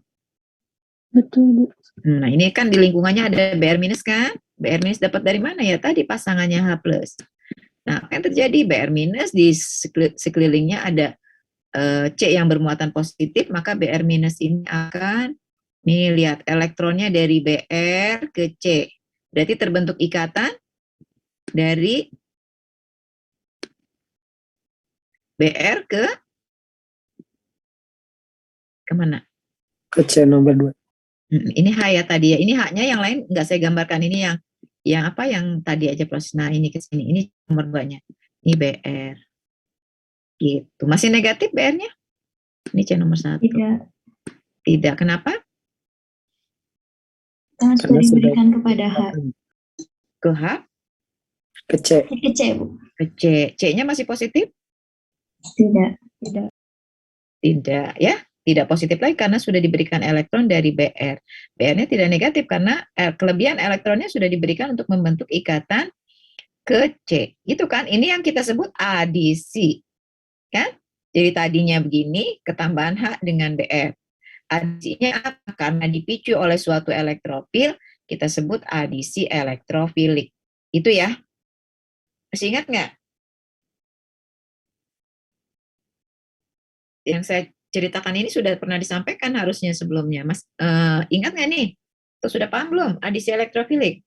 Betul, Bu. Nah, ini kan di lingkungannya ada Br minus kan? Br minus dapat dari mana ya? Tadi pasangannya H plus. Nah, apa yang terjadi? Br minus di sekelilingnya ada C yang bermuatan positif, maka Br minus ini akan, nih lihat elektronnya dari Br ke C. Berarti terbentuk ikatan dari Br ke kemana? Ke C nomor 2. Ini H ya tadi ya. Ini H-nya yang lain nggak saya gambarkan. Ini yang apa yang tadi aja proses. Nah, ini ke sini. Ini nomor 2-nya. Ini Br. Gitu. Masih negatif Br-nya? Ini C nomor 1. Tidak. Kenapa? Karena sudah diberikan kepada H. Ke H? Ke C. Ke C, Bu. Ke C. C-nya masih positif? Tidak. Tidak ya. Tidak positif lagi karena sudah diberikan elektron dari Br. Br-nya tidak negatif karena kelebihan elektronnya sudah diberikan untuk membentuk ikatan ke C. Gitu kan? Ini yang kita sebut adisi. Kan? Jadi tadinya begini, ketambahan H dengan Br. Adisinya apa? Karena dipicu oleh suatu elektrofil, kita sebut adisi elektrofilik. Itu ya. Masih ingat nggak? Yang saya ceritakan ini sudah pernah disampaikan harusnya sebelumnya. Mas, ingat nggak nih? Atau sudah paham belum? Adisi elektrofilik.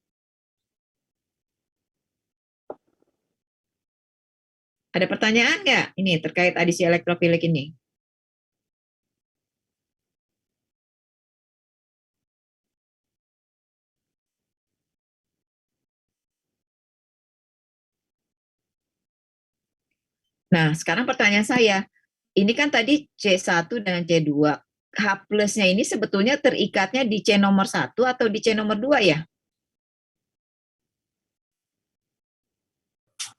Ada pertanyaan nggak ini terkait adisi elektrofilik ini? Nah, sekarang pertanyaan saya, ini kan tadi C1 dan C2. H plusnya ini sebetulnya terikatnya di C nomor 1 atau di C nomor 2 ya?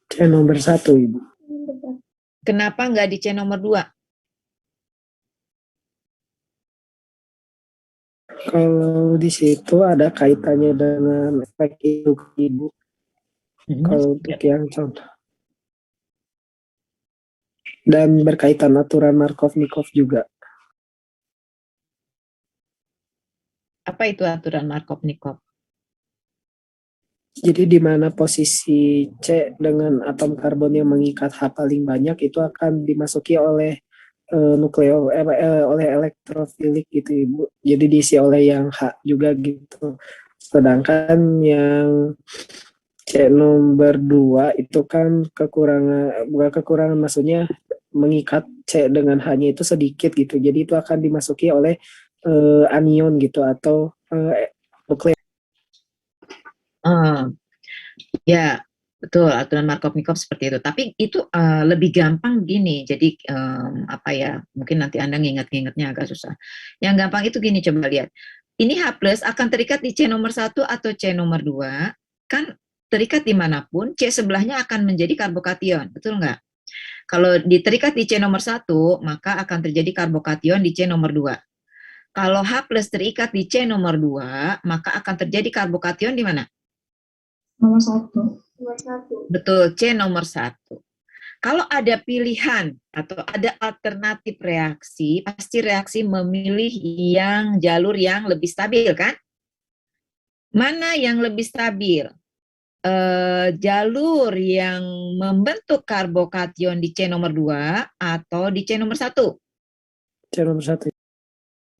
C nomor 1, Ibu. Kenapa nggak di C nomor 2? Kalau di situ ada kaitannya dengan efek itu, Ibu. Kalau untuk yang contoh. Dan berkaitan aturan Markov-Nikov juga. Apa itu aturan Markov-Nikov? Jadi di mana posisi C dengan atom karbon yang mengikat H paling banyak itu akan dimasuki oleh oleh elektrofilik gitu, Ibu. Jadi diisi oleh yang H juga gitu. Sedangkan yang C nomor 2 itu kan bukan kekurangan, maksudnya mengikat C dengan H-nya itu sedikit gitu. Jadi itu akan dimasuki oleh anion gitu atau nukleus. Ya, betul aturan Markov-Nikov seperti itu. Tapi itu lebih gampang gini. Jadi apa ya? Mungkin nanti Anda nginget-ngingetnya agak susah. Yang gampang itu gini, coba lihat. Ini H+ akan terikat di C nomor 1 atau C nomor 2. Kan terikat dimanapun, C sebelahnya akan menjadi karbokation. Betul nggak? Kalau diterikat di C nomor 1, maka akan terjadi karbokation di C nomor 2. Kalau H+ terikat di C nomor 2, maka akan terjadi karbokation di mana? Nomor 1. Nomor 1. Betul, C nomor 1. Kalau ada pilihan atau ada alternatif reaksi, pasti reaksi memilih yang jalur yang lebih stabil, kan? Mana yang lebih stabil? Jalur yang membentuk karbokation di C nomor 2 atau di C nomor 1? C nomor 1.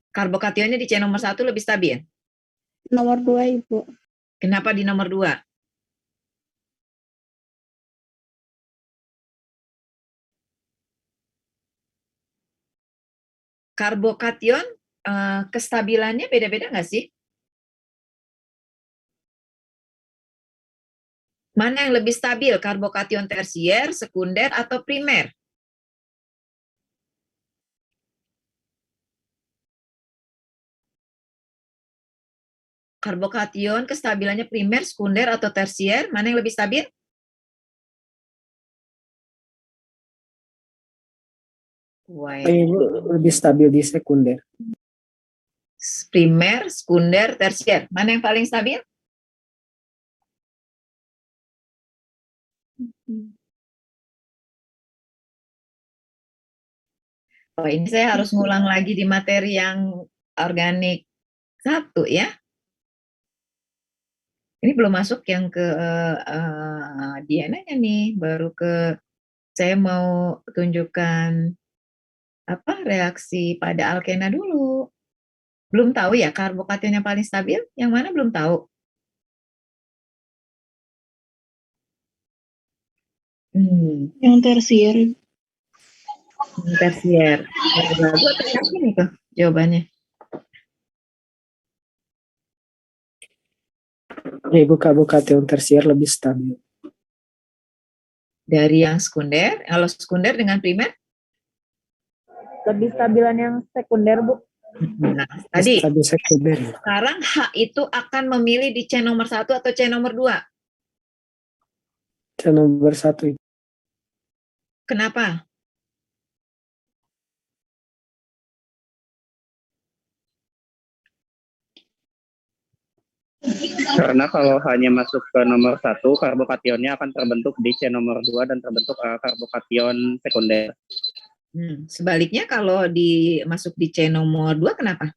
Karbokationnya di C nomor 1 lebih stabil. Nomor 2, Ibu. Kenapa di nomor 2? Karbokation kestabilannya beda-beda nggak sih? Mana yang lebih stabil, karbokation tersier, sekunder, atau primer? Karbokation kestabilannya primer, sekunder, atau tersier, mana yang lebih stabil? Why? Ibu lebih stabil di sekunder. Primer, sekunder, tersier, mana yang paling stabil? Oh, ini saya harus ngulang lagi di materi yang organik 1 ya. Ini belum masuk yang ke Diananya nih, baru ke saya mau tunjukkan apa reaksi pada alkena dulu. Belum tahu ya karbokation yang paling stabil, yang mana belum tahu. Yang tersier. Tersier. Ragu atau yakin itu jawabannya? Ibu karbokation tersier lebih stabil. Dari yang sekunder, kalau sekunder dengan primer? Lebih stabilan yang sekunder, Bu. Nah, tadi Stabil sekunder. sekarang H itu akan memilih di C nomor 1 atau C nomor 2? C nomor 1. Kenapa? Karena kalau hanya masuk ke nomor 1, karbokationnya akan terbentuk di C nomor 2 dan terbentuk karbokation sekunder. Sebaliknya kalau masuk di C nomor 2 kenapa?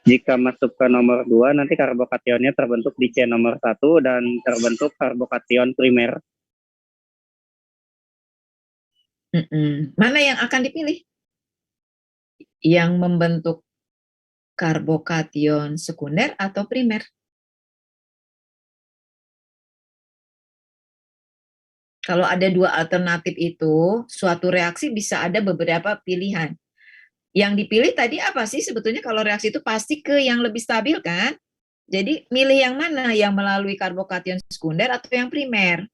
Jika masuk ke nomor 2, nanti karbokationnya terbentuk di C nomor 1 dan terbentuk karbokation primer. Mana yang akan dipilih? Yang membentuk karbokation sekunder atau primer? Kalau ada 2 alternatif itu, suatu reaksi bisa ada beberapa pilihan. Yang dipilih tadi apa sih sebetulnya kalau reaksi itu pasti ke yang lebih stabil kan? Jadi milih yang mana? Yang melalui karbokation sekunder atau yang primer?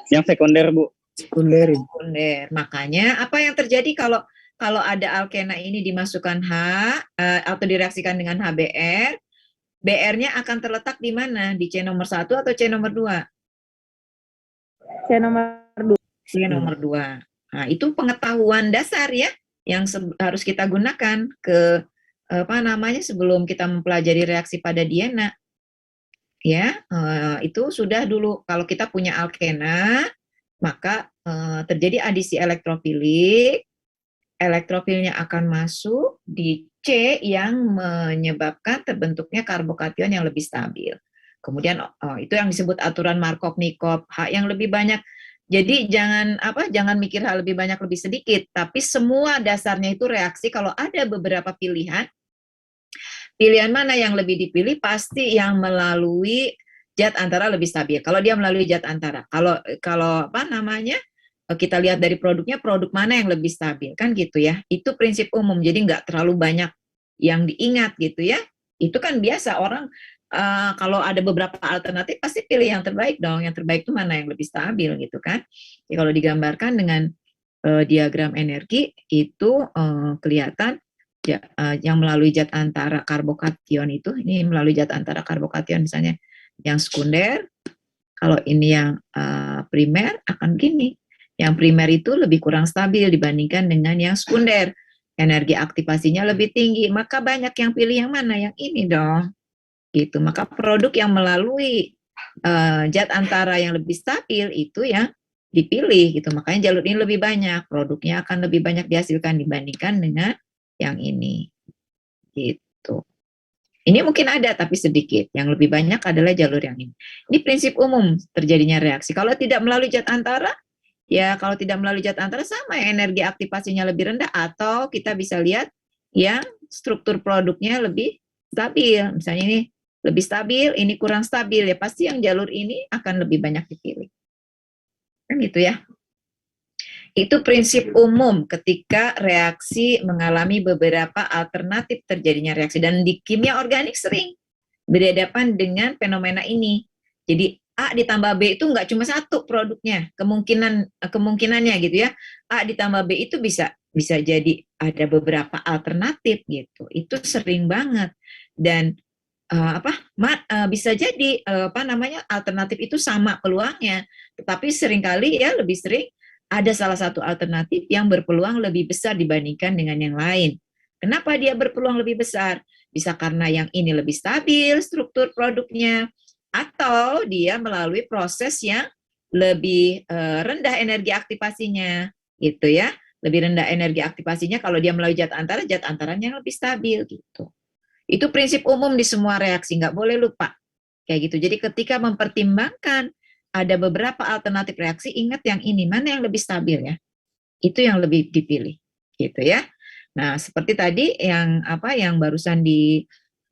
Yang sekunder, Bu. Sekunder. Sekunder. Makanya apa yang terjadi kalau ada alkena ini dimasukkan H atau direaksikan dengan HBr, BR-nya akan terletak di mana? Di C nomor 1 atau C nomor 2? C nomor 2. C nomor 2. Nah, itu pengetahuan dasar ya yang harus kita gunakan ke sebelum kita mempelajari reaksi pada Diana. Ya, itu sudah dulu kalau kita punya alkena, maka terjadi adisi elektrofilik, elektrofilnya akan masuk di C yang menyebabkan terbentuknya karbokation yang lebih stabil. Kemudian itu yang disebut aturan Markov-Nikov, H yang lebih banyak. Jadi jangan mikir H lebih banyak lebih sedikit, tapi semua dasarnya itu reaksi. Kalau ada beberapa pilihan mana yang lebih dipilih pasti yang melalui zat antara lebih stabil. Kalau dia melalui zat antara, kalau kita lihat dari produknya, produk mana yang lebih stabil, kan gitu ya. Itu prinsip umum, jadi nggak terlalu banyak yang diingat gitu ya. Itu kan biasa orang kalau ada beberapa alternatif pasti pilih yang terbaik dong. Yang terbaik itu mana yang lebih stabil gitu kan. Ya, kalau digambarkan dengan diagram energi itu kelihatan ya, yang melalui zat antara karbokation itu, ini melalui zat antara karbokation misalnya yang sekunder, kalau ini yang primer akan gini. Yang primer itu lebih kurang stabil dibandingkan dengan yang sekunder. Energi aktivasinya lebih tinggi, maka banyak yang pilih yang mana? Yang ini dong. gitu. Maka produk yang melalui zat antara yang lebih stabil itu yang dipilih gitu. Makanya jalur ini lebih banyak, produknya akan lebih banyak dihasilkan dibandingkan dengan yang ini. Gitu. Ini mungkin ada tapi sedikit. Yang lebih banyak adalah jalur yang ini. Ini prinsip umum terjadinya reaksi. Kalau tidak melalui zat antara, ya kalau tidak melalui zat antara sama ya, energi aktivasinya lebih rendah, atau kita bisa lihat yang struktur produknya lebih stabil. Misalnya ini lebih stabil, ini kurang stabil, ya pasti yang jalur ini akan lebih banyak dipilih. Kan gitu ya. Itu prinsip umum ketika reaksi mengalami beberapa alternatif terjadinya reaksi. Dan di kimia organik sering berhadapan dengan fenomena ini. Jadi A ditambah B itu nggak cuma satu produknya, kemungkinannya gitu ya. A ditambah B itu bisa jadi ada beberapa alternatif gitu. Itu sering banget. Dan bisa jadi alternatif itu sama peluangnya, tetapi seringkali ya lebih sering ada salah satu alternatif yang berpeluang lebih besar dibandingkan dengan yang lain. Kenapa dia berpeluang lebih besar? Bisa karena yang ini lebih stabil struktur produknya, atau dia melalui proses yang lebih rendah energi aktivasinya, gitu ya. Lebih rendah energi aktivasinya kalau dia melalui zat antaranya yang lebih stabil gitu. Itu prinsip umum di semua reaksi, nggak boleh lupa. Kayak gitu. Jadi ketika mempertimbangkan ada beberapa alternatif reaksi, ingat yang ini, mana yang lebih stabil ya. Itu yang lebih dipilih. Gitu ya. Nah, seperti tadi yang barusan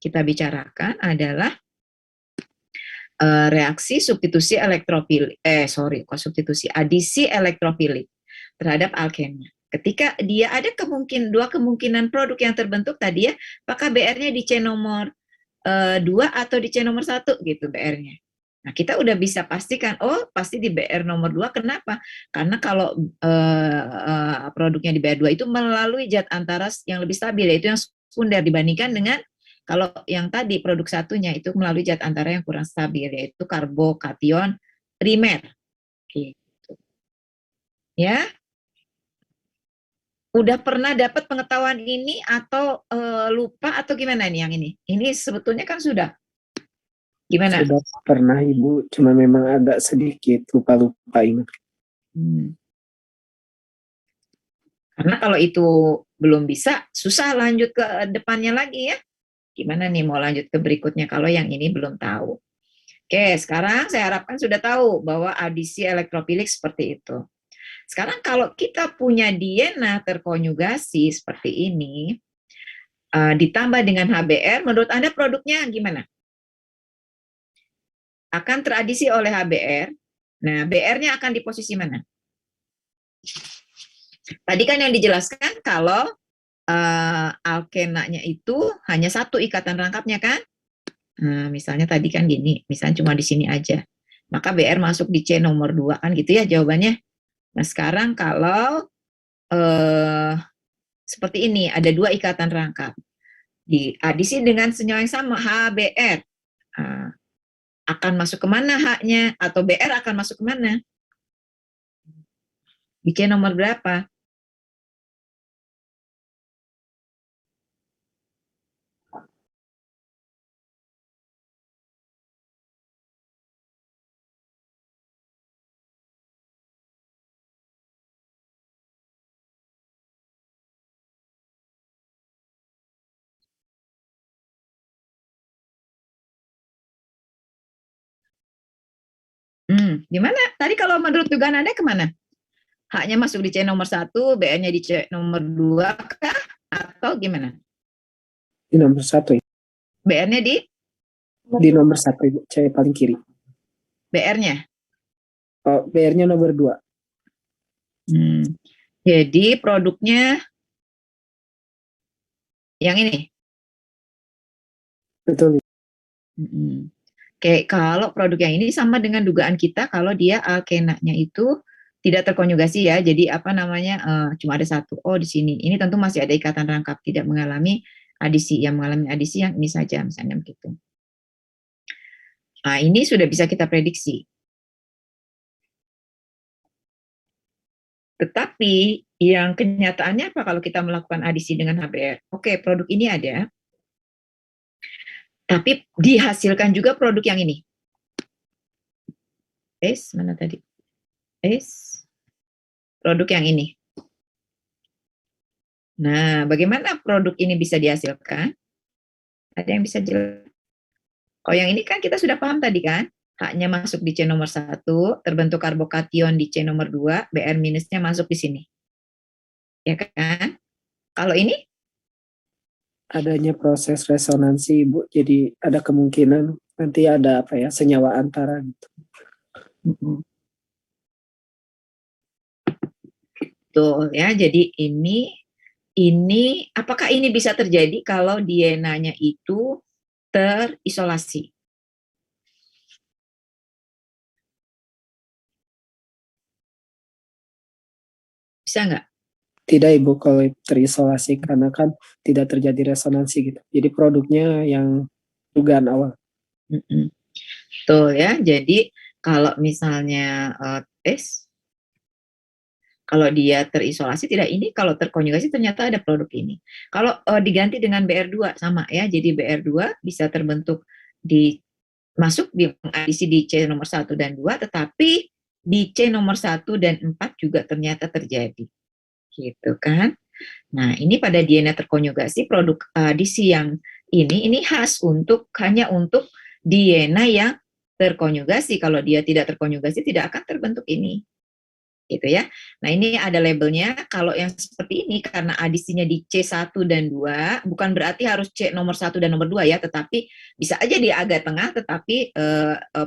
kita bicarakan adalah reaksi substitusi adisi elektrofilik terhadap alkennya. Ketika dia ada dua kemungkinan produk yang terbentuk tadi ya, apakah BR-nya di C nomor 2 atau di C nomor 1 gitu BR-nya. Nah, kita udah bisa pastikan, oh pasti di BR nomor 2, kenapa? Karena kalau produknya di BR 2 itu melalui zat antara yang lebih stabil, yaitu yang sekunder dibandingkan dengan kalau yang tadi produk satunya itu melalui zat antara yang kurang stabil, yaitu karbokation primer. Gitu. Ya. Udah pernah dapat pengetahuan ini atau lupa atau gimana nih yang ini? Ini sebetulnya kan sudah. Gimana? Sudah pernah Ibu, cuma memang agak sedikit lupa-lupa ingat. Karena kalau itu belum bisa, susah lanjut ke depannya lagi ya. Gimana nih mau lanjut ke berikutnya kalau yang ini belum tahu. Oke, sekarang saya harapkan sudah tahu bahwa adisi elektrofilik seperti itu. Sekarang kalau kita punya DNA terkonjugasi seperti ini, ditambah dengan HBr, menurut Anda produknya gimana? Akan teradisi oleh HBr. Nah, BR-nya akan di posisi mana? Tadi kan yang dijelaskan kalau alkenanya itu hanya satu ikatan rangkapnya kan? Nah, misalnya tadi kan gini, misalnya cuma di sini aja. Maka BR masuk di C nomor 2 kan gitu ya jawabannya. Nah, sekarang kalau seperti ini, ada dua ikatan rangkap. Diadisi dengan senyawa yang sama, HBr. Akan masuk kemana H-nya? Atau BR akan masuk kemana? Di C nomor berapa? Gimana? Tadi kalau menurut dugaan Anda kemana? H-nya masuk di C nomor 1, BR-nya di C nomor 2 kah? Atau gimana? Di nomor 1 ya. BR-nya di? Di nomor 1 Ibu, C paling kiri. BR-nya? Oh, BR-nya nomor 2. Jadi produknya yang ini? Betul. Oke, kalau produk yang ini sama dengan dugaan kita kalau dia alkenanya itu tidak terkonjugasi ya, jadi cuma ada satu. Oh di sini, ini tentu masih ada ikatan rangkap, tidak mengalami adisi. Yang mengalami adisi yang ini saja, misalnya begitu. Nah ini sudah bisa kita prediksi. Tetapi yang kenyataannya apa kalau kita melakukan adisi dengan HBr? Oke, produk ini ada. Tapi dihasilkan juga produk yang ini. Mana tadi? Produk yang ini. Nah, bagaimana produk ini bisa dihasilkan? Ada yang bisa jelas? Oh, yang ini kan kita sudah paham tadi kan? H-nya masuk di C nomor 1, terbentuk karbokation di C nomor 2, Br minusnya masuk di sini. Ya kan? Kalau ini? Adanya proses resonansi, Bu. Jadi ada kemungkinan nanti ada apa ya, senyawa antara gitu. Tuh ya, jadi ini apakah ini bisa terjadi kalau DNA-nya itu terisolasi? Bisa nggak? Tidak, Ibu, kalau terisolasi karena kan tidak terjadi resonansi gitu. Jadi produknya yang dugaan awal. Tuh ya, jadi kalau misalnya kalau dia terisolasi tidak, ini kalau terkonjugasi ternyata ada produk ini. Kalau diganti dengan BR2 sama ya, jadi BR2 bisa terbentuk masuk di adisi di C nomor 1 dan 2, tetapi di C nomor 1 dan 4 juga ternyata terjadi. Gitu kan. Nah, ini pada DNA terkonjugasi produk adisi yang ini khas hanya untuk DNA yang terkonjugasi. Kalau dia tidak terkonjugasi tidak akan terbentuk ini. Gitu ya. Nah, ini ada labelnya. Kalau yang seperti ini karena adisinya di C1 dan 2, bukan berarti harus C nomor 1 dan nomor 2 ya, tetapi bisa aja di agak tengah tetapi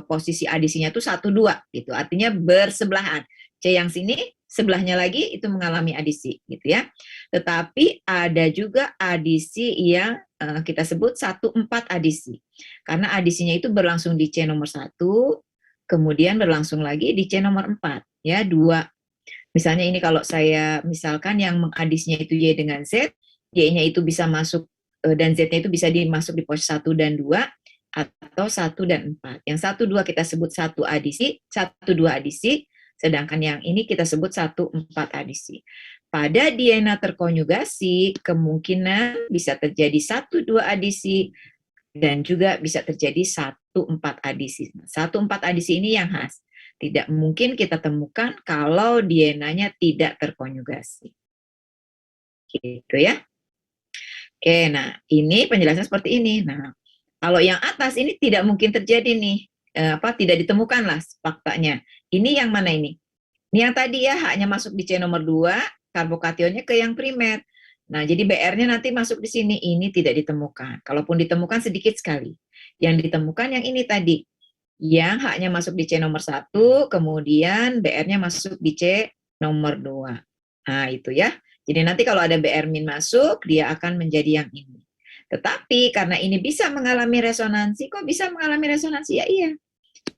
posisi adisinya itu 1 2 gitu. Artinya bersebelahan. C yang sini sebelahnya lagi itu mengalami adisi gitu ya. Tetapi ada juga adisi yang kita sebut 1 4 adisi. Karena adisinya itu berlangsung di C nomor 1, kemudian berlangsung lagi di C nomor 4 ya, 2. Misalnya ini kalau saya misalkan yang mengadisnya itu Y dengan Z, Y-nya itu bisa masuk dan Z-nya itu bisa dimasuk di pos 1 dan 2 atau 1 dan 4. Yang 1 2 kita sebut 1 adisi, 1 2 adisi, sedangkan yang ini kita sebut 1 4 adisi. Pada DNA terkonjugasi kemungkinan bisa terjadi 1 2 adisi dan juga bisa terjadi 1 4 adisi. 1 4 adisi ini yang khas. Tidak mungkin kita temukan kalau DNA-nya tidak terkonjugasi. Gitu ya. Oke, nah ini penjelasan seperti ini. Nah, kalau yang atas ini tidak mungkin terjadi nih. Tidak ditemukan lah faktanya. Ini yang mana ini? Ini yang tadi ya, hanya masuk di C nomor 2, karbokationnya ke yang primer. Nah, jadi BR-nya nanti masuk di sini, ini tidak ditemukan. Kalaupun ditemukan sedikit sekali. Yang ditemukan yang ini tadi, yang H-nya masuk di C nomor 1, kemudian BR-nya masuk di C nomor 2. Nah, itu ya. Jadi nanti kalau ada BR min masuk, dia akan menjadi yang ini. Tetapi karena ini bisa mengalami resonansi, kok bisa mengalami resonansi? Ya iya.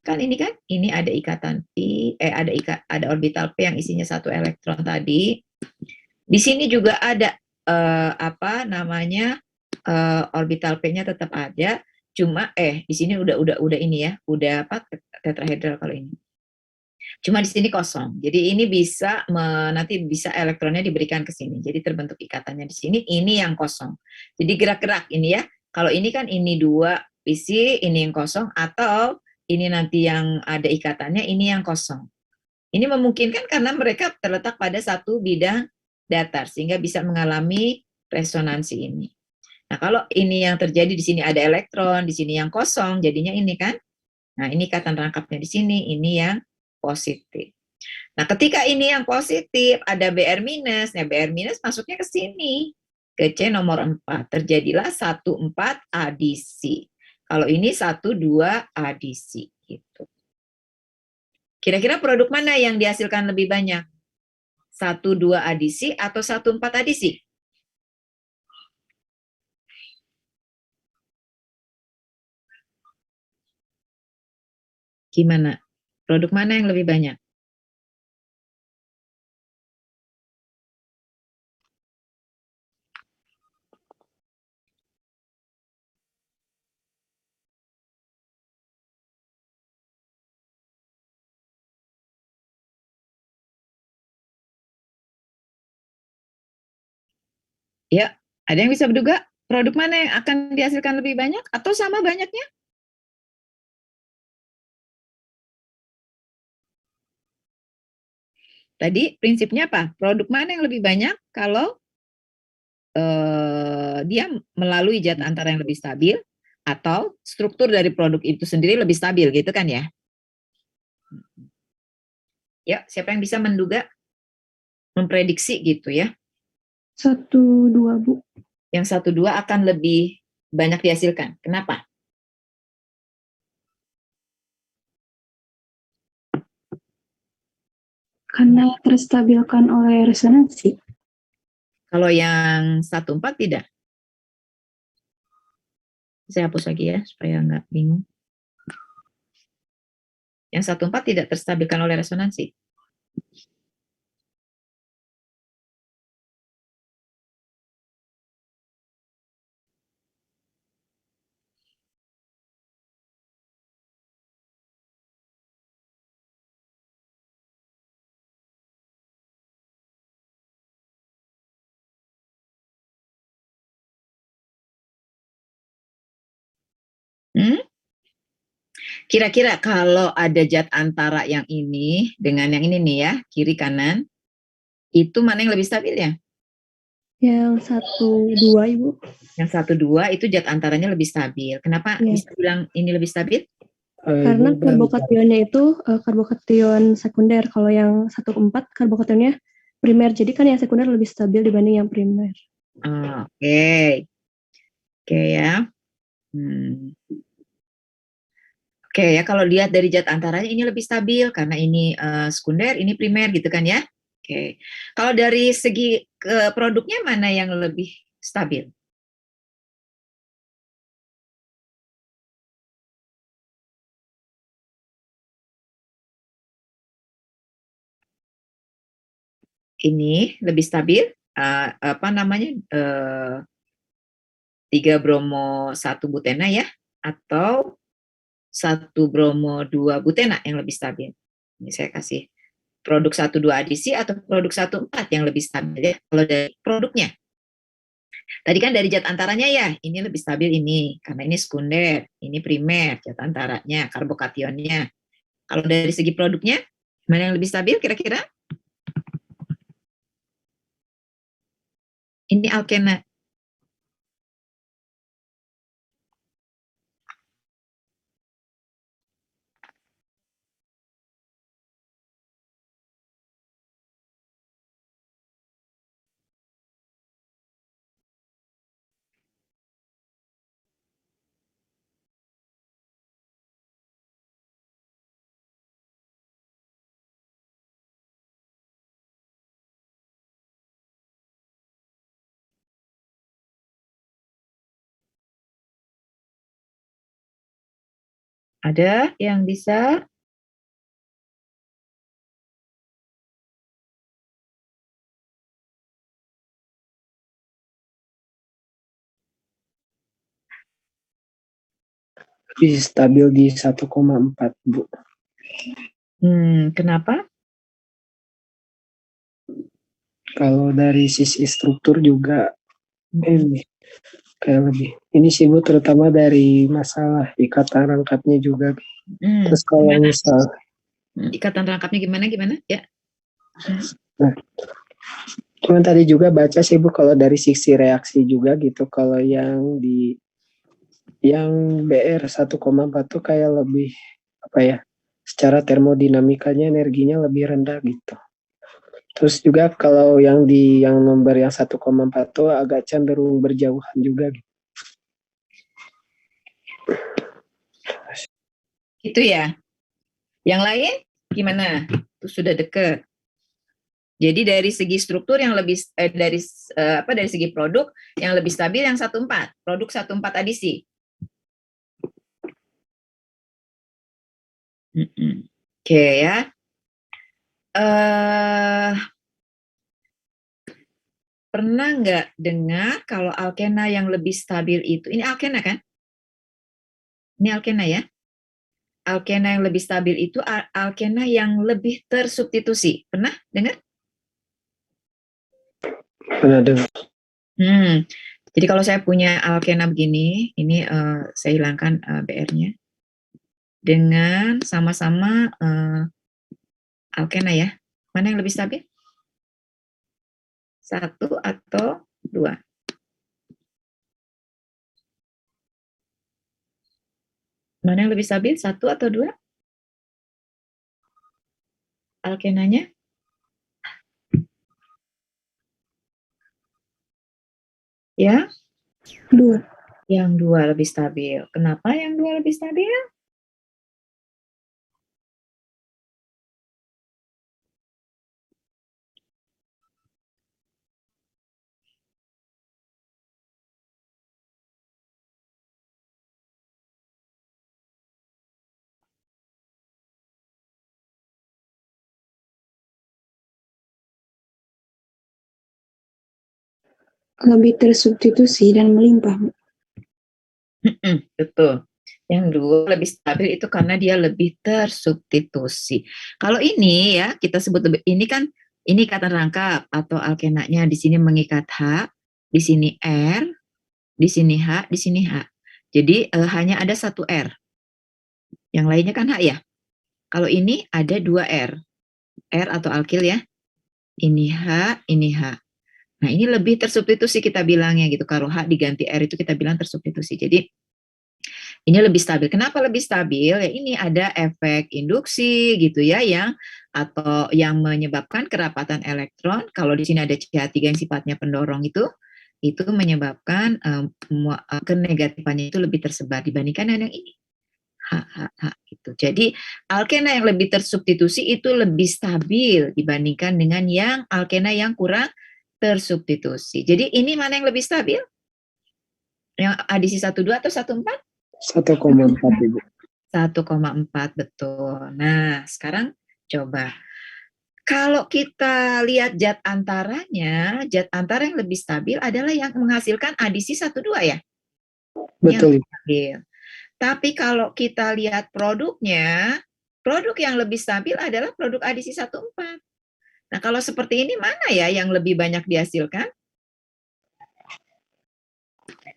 Kan ini ada ikatan P, ada orbital P yang isinya 1 elektron tadi. Di sini juga ada orbital P-nya tetap ada. Cuma di sini udah ini ya, udah tetrahedral kalau ini. Cuma di sini kosong. Jadi ini bisa nanti bisa elektronnya diberikan ke sini. Jadi terbentuk ikatannya di sini, ini yang kosong. Jadi gerak-gerak ini ya. Kalau ini kan ini 2 isi, ini yang kosong, atau ini nanti yang ada ikatannya, ini yang kosong. Ini memungkinkan karena mereka terletak pada satu bidang datar sehingga bisa mengalami resonansi ini. Nah, kalau ini yang terjadi di sini ada elektron, di sini yang kosong, jadinya ini kan. Nah, ini ikatan rangkapnya di sini, ini yang positif. Nah, ketika ini yang positif, ada BR minus, nah BR minus masuknya ke sini, ke C nomor 4. Terjadilah 1 4 adisi. Kalau ini 1 2 adisi gitu. Kira-kira produk mana yang dihasilkan lebih banyak? 1 2 adisi atau 1 4 adisi? Gimana? Produk mana yang lebih banyak? Ya, ada yang bisa berduga? Produk mana yang akan dihasilkan lebih banyak atau sama banyaknya? Tadi prinsipnya apa? Produk mana yang lebih banyak kalau dia melalui zat antara yang lebih stabil atau struktur dari produk itu sendiri lebih stabil gitu kan ya? Ya, siapa yang bisa menduga, memprediksi gitu ya? 1, 2, Bu. Yang 1, 2 akan lebih banyak dihasilkan. Kenapa? Karena terstabilkan oleh resonansi. Kalau yang 1, 4 tidak. Saya hapus lagi ya, supaya nggak bingung. Yang 1, 4 tidak terstabilkan oleh resonansi. Kira-kira kalau ada zat antara yang ini dengan yang ini nih ya, kiri kanan, itu mana yang lebih stabil ya? Yang 1, 2, Ibu. Yang 1, 2 itu zat antaranya lebih stabil. Kenapa Iya. bisa bilang ini lebih stabil? Karena karbokationnya itu karbokation sekunder. Kalau yang 1, 4 karbokationnya primer. Jadi kan yang sekunder lebih stabil dibanding yang primer. Oke. Oke ya. Oke ya, kalau lihat dari zat antaranya ini lebih stabil karena ini sekunder, ini primer gitu kan ya. Oke. Kalau dari segi produknya mana yang lebih stabil? Ini lebih stabil, apa namanya, 3 bromo 1 butena ya, atau 1 bromo 2 butena yang lebih stabil. Ini saya kasih produk 1, 2 adisi atau produk 1, 4 yang lebih stabil ya, kalau dari produknya. Tadi kan dari zat antaranya ya, ini lebih stabil ini, karena ini sekunder, ini primer, zat antaranya, karbokationnya. Kalau dari segi produknya, mana yang lebih stabil kira-kira? Ini alkena. Ada yang bisa? Lebih stabil di 1,4, Bu. Kenapa? Kalau dari sisi struktur juga ini kayak lebih. Ini sih Bu, terutama dari masalah ikatan rangkapnya juga. Terus kalau Gimana? misal Ikatan rangkapnya gimana? Ya. Nah, cuman tadi juga baca sih Bu, kalau dari sisi reaksi juga gitu, kalau yang BR 1,4 tuh kayak lebih apa ya, secara termodinamikanya energinya lebih rendah gitu. Terus juga kalau yang nomor yang 1,4 tuh agak cenderung berjauhan juga gitu. Itu ya. Yang lain gimana? Itu sudah deket. Jadi dari segi struktur yang lebih dari segi produk yang lebih stabil yang 1,4, produk 1,4 adisi. Oke ya. Pernah nggak dengar kalau alkena yang lebih stabil itu, ini alkena kan? Ini alkena ya. Alkena yang lebih stabil itu alkena yang lebih tersubstitusi. Pernah dengar? Pernah dengar. Jadi kalau saya punya alkena begini, ini saya hilangkan BR-nya. Dengan sama-sama alkena ya. Mana yang lebih stabil? 1 atau 2? Mana yang lebih stabil? 1 atau 2? Alkenanya? Ya? 2. Yang 2 lebih stabil. Kenapa yang 2 lebih stabil? Lebih tersubstitusi dan melimpah. Betul. Yang 2 lebih stabil itu karena dia lebih tersubstitusi. Kalau ini ya, kita sebut lebih, ini kan ini ikatan rangkap atau alkenanya di sini mengikat H, di sini R, di sini H, di sini H. Jadi hanya ada 1 R. Yang lainnya kan H ya. Kalau ini ada 2 R. R atau alkil ya. Ini H, ini H. Nah, ini lebih tersubstitusi kita bilangnya gitu. Kalau H diganti R itu kita bilang tersubstitusi. Jadi ini lebih stabil. Kenapa lebih stabil? Ya ini ada efek induksi gitu ya yang atau yang menyebabkan kerapatan elektron. Kalau di sini ada CH3 yang sifatnya pendorong itu menyebabkan kenegatifannya itu lebih tersebar dibandingkan dengan yang ini. Gitu. Jadi alkena yang lebih tersubstitusi itu lebih stabil dibandingkan dengan yang alkena yang kurang tersubstitusi. Jadi ini mana yang lebih stabil? Yang adisi 1,2 atau 1,4? 1,4 Ibu. 1,4 betul. Nah, sekarang coba. Kalau kita lihat zat antaranya, zat antara yang lebih stabil adalah yang menghasilkan adisi 1,2 ya? Betul. Yang stabil. Tapi kalau kita lihat produknya, produk yang lebih stabil adalah produk adisi 1,4. Nah, kalau seperti ini mana ya yang lebih banyak dihasilkan?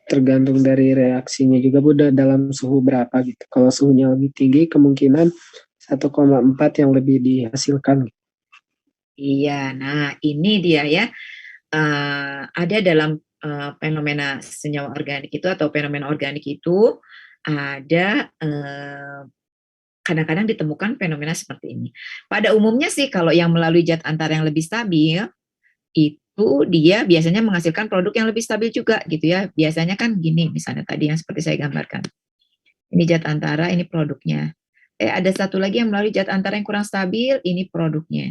Tergantung dari reaksinya juga Bu, dalam suhu berapa gitu. Kalau suhunya lebih tinggi kemungkinan 1,4 yang lebih dihasilkan. Iya, nah ini dia ya. Ada dalam fenomena senyawa organik itu atau fenomena organik itu ada kadang-kadang ditemukan fenomena seperti ini. Pada umumnya sih kalau yang melalui zat antara yang lebih stabil itu dia biasanya menghasilkan produk yang lebih stabil juga gitu ya. Biasanya kan gini misalnya tadi yang seperti saya gambarkan. Ini zat antara, ini produknya. Ada satu lagi yang melalui zat antara yang kurang stabil, ini produknya.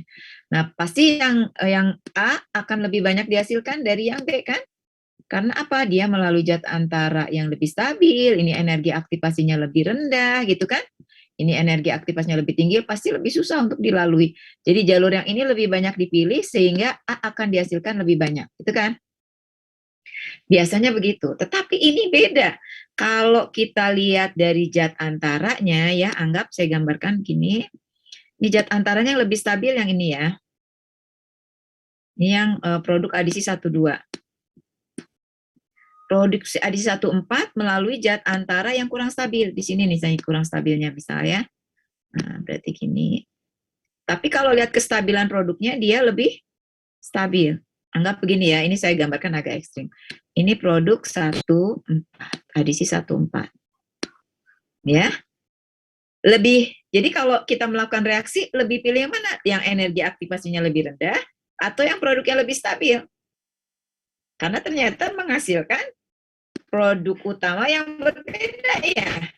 Nah, pasti yang A akan lebih banyak dihasilkan dari yang B kan? Karena apa? Dia melalui zat antara yang lebih stabil, ini energi aktivasinya lebih rendah gitu kan? Ini energi aktivasinya lebih tinggi, pasti lebih susah untuk dilalui. Jadi jalur yang ini lebih banyak dipilih sehingga A akan dihasilkan lebih banyak, gitu kan? Biasanya begitu. Tetapi ini beda. Kalau kita lihat dari zat antaranya ya, anggap saya gambarkan gini. Ini zat antaranya yang lebih stabil yang ini ya. Ini yang produk adisi 1,2. Produksi adisi 1,4 melalui zat antara yang kurang stabil. Di sini nih saya kurang stabilnya misalnya. Nah, berarti gini. Tapi kalau lihat kestabilan produknya dia lebih stabil. Anggap begini ya, ini saya gambarkan agak ekstrim. Ini produk 1,4, adisi 1,4. Ya. Jadi kalau kita melakukan reaksi lebih pilih yang mana? Yang energi aktivasinya lebih rendah atau yang produknya lebih stabil? Karena ternyata menghasilkan produk utama yang berbeda ya.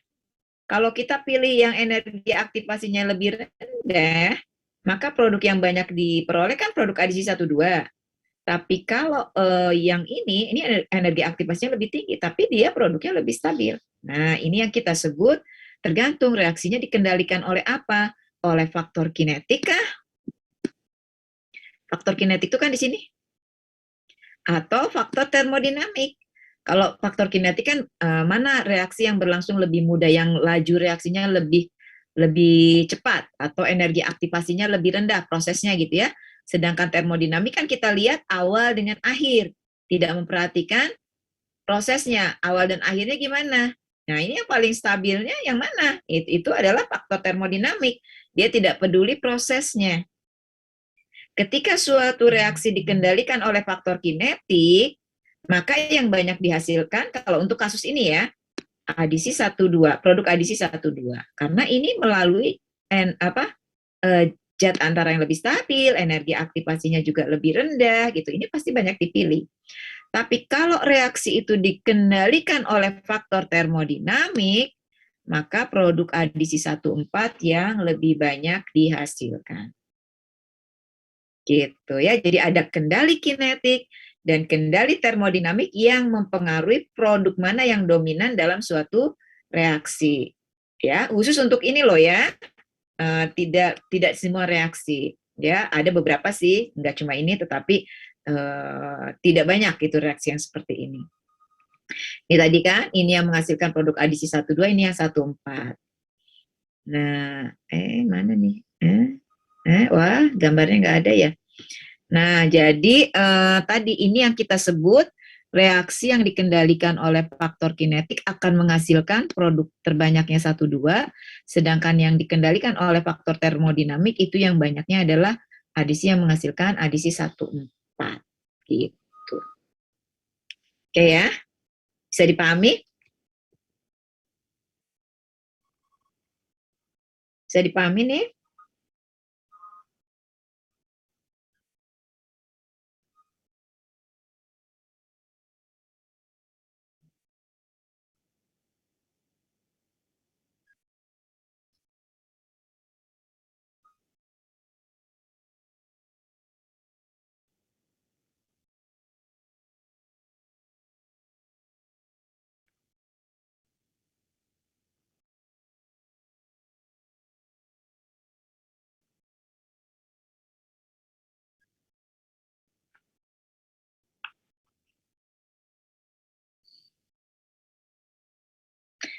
Kalau kita pilih yang energi aktivasinya lebih rendah, maka produk yang banyak diperoleh kan produk adisi 1,2. Tapi kalau yang ini energi aktivasinya lebih tinggi, tapi dia produknya lebih stabil. Nah, ini yang kita sebut tergantung reaksinya dikendalikan oleh apa? Oleh faktor kinetik kah? Faktor kinetik itu kan di sini. Atau faktor termodinamik. Kalau faktor kinetik kan mana reaksi yang berlangsung lebih mudah, yang laju reaksinya lebih cepat atau energi aktivasinya lebih rendah prosesnya gitu ya. Sedangkan termodinamik kan kita lihat awal dengan akhir, tidak memperhatikan prosesnya, awal dan akhirnya gimana. Nah, ini yang paling stabilnya yang mana? Itu adalah faktor termodinamik. Dia tidak peduli prosesnya. Ketika suatu reaksi dikendalikan oleh faktor kinetik, maka yang banyak dihasilkan, kalau untuk kasus ini ya, adisi 1,2, produk adisi 1,2. Karena ini melalui zat antara yang lebih stabil, energi aktivasinya juga lebih rendah, gitu. Ini pasti banyak dipilih. Tapi kalau reaksi itu dikendalikan oleh faktor termodinamik, maka produk adisi 1,4 yang lebih banyak dihasilkan. Gitu ya. Jadi ada kendali kinetik dan kendali termodinamik yang mempengaruhi produk mana yang dominan dalam suatu reaksi. Ya, khusus untuk ini loh ya. Tidak semua reaksi. Ya, ada beberapa sih, nggak cuma ini, tetapi tidak banyak itu reaksi yang seperti ini. Ini tadi kan, ini yang menghasilkan produk adisi 1,2, ini yang 1,4. Nah, mana nih? Wah, gambarnya nggak ada ya. Nah, jadi tadi ini yang kita sebut reaksi yang dikendalikan oleh faktor kinetik akan menghasilkan produk terbanyaknya 1,2, sedangkan yang dikendalikan oleh faktor termodinamik itu yang banyaknya adalah adisi yang menghasilkan adisi 1,4. Gitu. Oke ya, bisa dipahami? Bisa dipahami nih?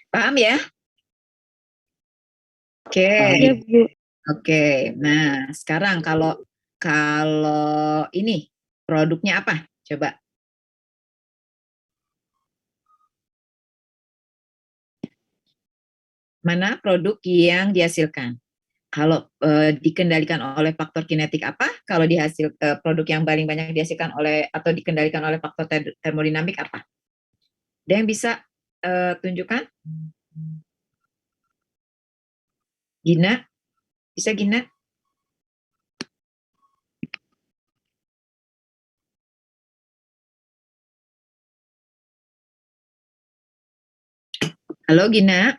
Paham ya? Oke. Ya, Bu. Oke. Nah, sekarang kalau ini produknya apa? Coba. Mana produk yang dihasilkan? Kalau dikendalikan oleh faktor kinetik apa? Kalau produk yang paling banyak dihasilkan oleh atau dikendalikan oleh faktor termodinamik apa? Ada yang bisa tunjukkan? Gina? Bisa Gina? Halo Gina?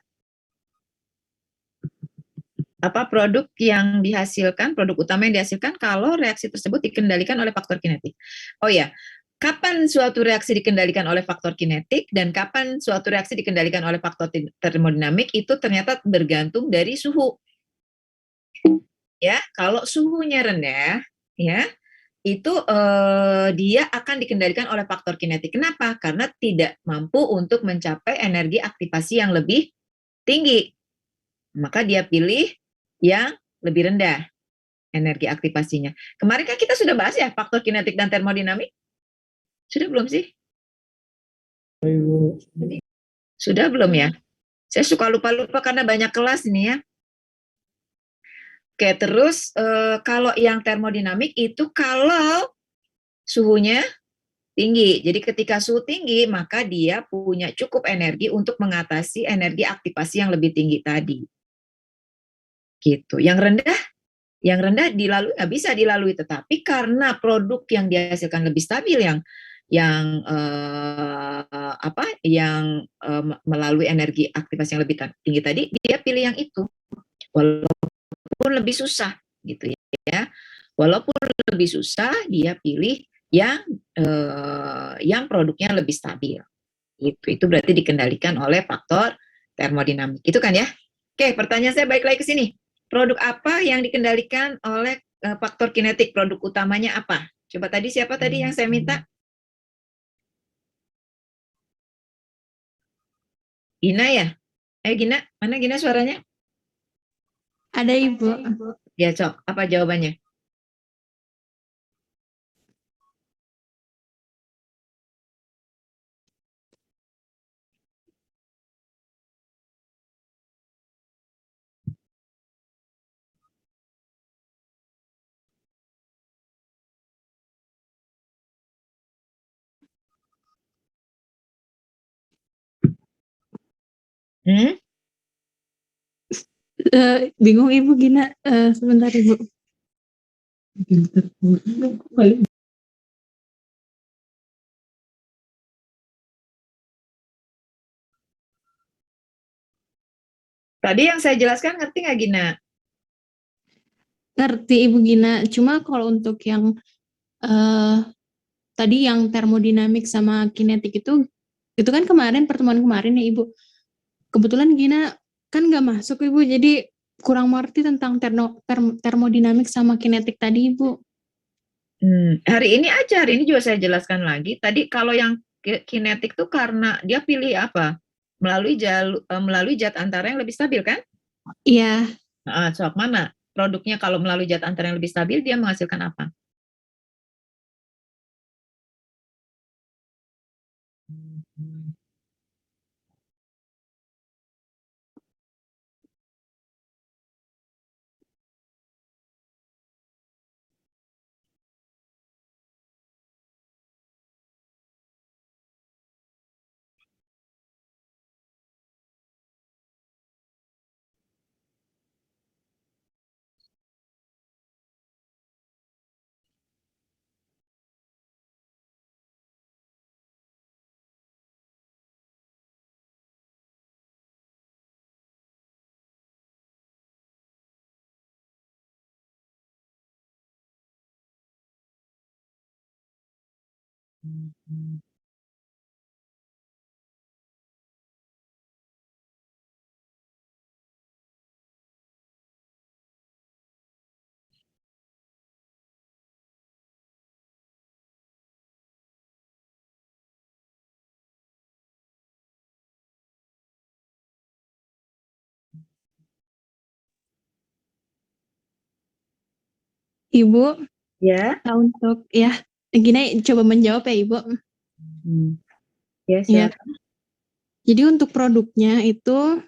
Apa produk yang dihasilkan, produk utama yang dihasilkan kalau reaksi tersebut dikendalikan oleh faktor kinetik? Oh ya, kapan suatu reaksi dikendalikan oleh faktor kinetik dan kapan suatu reaksi dikendalikan oleh faktor termodinamik itu ternyata bergantung dari suhu. Ya, kalau suhunya rendah, ya, itu dia akan dikendalikan oleh faktor kinetik. Kenapa? Karena tidak mampu untuk mencapai energi aktivasi yang lebih tinggi. Maka dia pilih yang lebih rendah energi aktivasinya. Kemarin kan kita sudah bahas ya faktor kinetik dan termodinamik. Sudah belum sih? Sudah belum ya? Saya suka lupa-lupa karena banyak kelas ini ya. Oke, terus kalau yang termodinamik itu kalau suhunya tinggi. Jadi ketika suhu tinggi, maka dia punya cukup energi untuk mengatasi energi aktivasi yang lebih tinggi tadi. Gitu. Yang rendah dilalui nggak bisa dilalui, tetapi karena produk yang dihasilkan lebih stabil, yang melalui energi aktivasi yang lebih tinggi tadi, dia pilih yang itu, walaupun lebih susah, gitu ya. Walaupun lebih susah, dia pilih yang produknya lebih stabil. Itu berarti dikendalikan oleh faktor termodinamik. Itu kan ya? Oke, pertanyaan saya balik lagi ke sini. Produk apa yang dikendalikan oleh faktor kinetik? Produk utamanya apa? Coba tadi siapa tadi yang saya minta? Gina ya? Gina, mana Gina suaranya? Ada Ibu. Ya, Cok. Apa jawabannya? Hmm? Bingung Ibu Gina, sebentar Ibu. Tadi yang saya jelaskan ngerti nggak Gina? Ngerti Ibu Gina, cuma kalau untuk yang eh, tadi yang termodinamik sama kinetik itu kan kemarin pertemuan kemarin ya Ibu. Kebetulan Gina kan nggak masuk Ibu, jadi kurang mengerti tentang termodinamik sama kinetik tadi Ibu. Hari ini juga saya jelaskan lagi. Tadi kalau yang kinetik tuh karena dia pilih apa? Melalui zat antara yang lebih stabil kan? Iya, Nah, soal mana? Produknya kalau melalui zat antara yang lebih stabil dia menghasilkan apa? Ibu, Ya. untuk ya Gina coba menjawab ya Ibu. Ya, Ya, silakan. jadi untuk produknya itu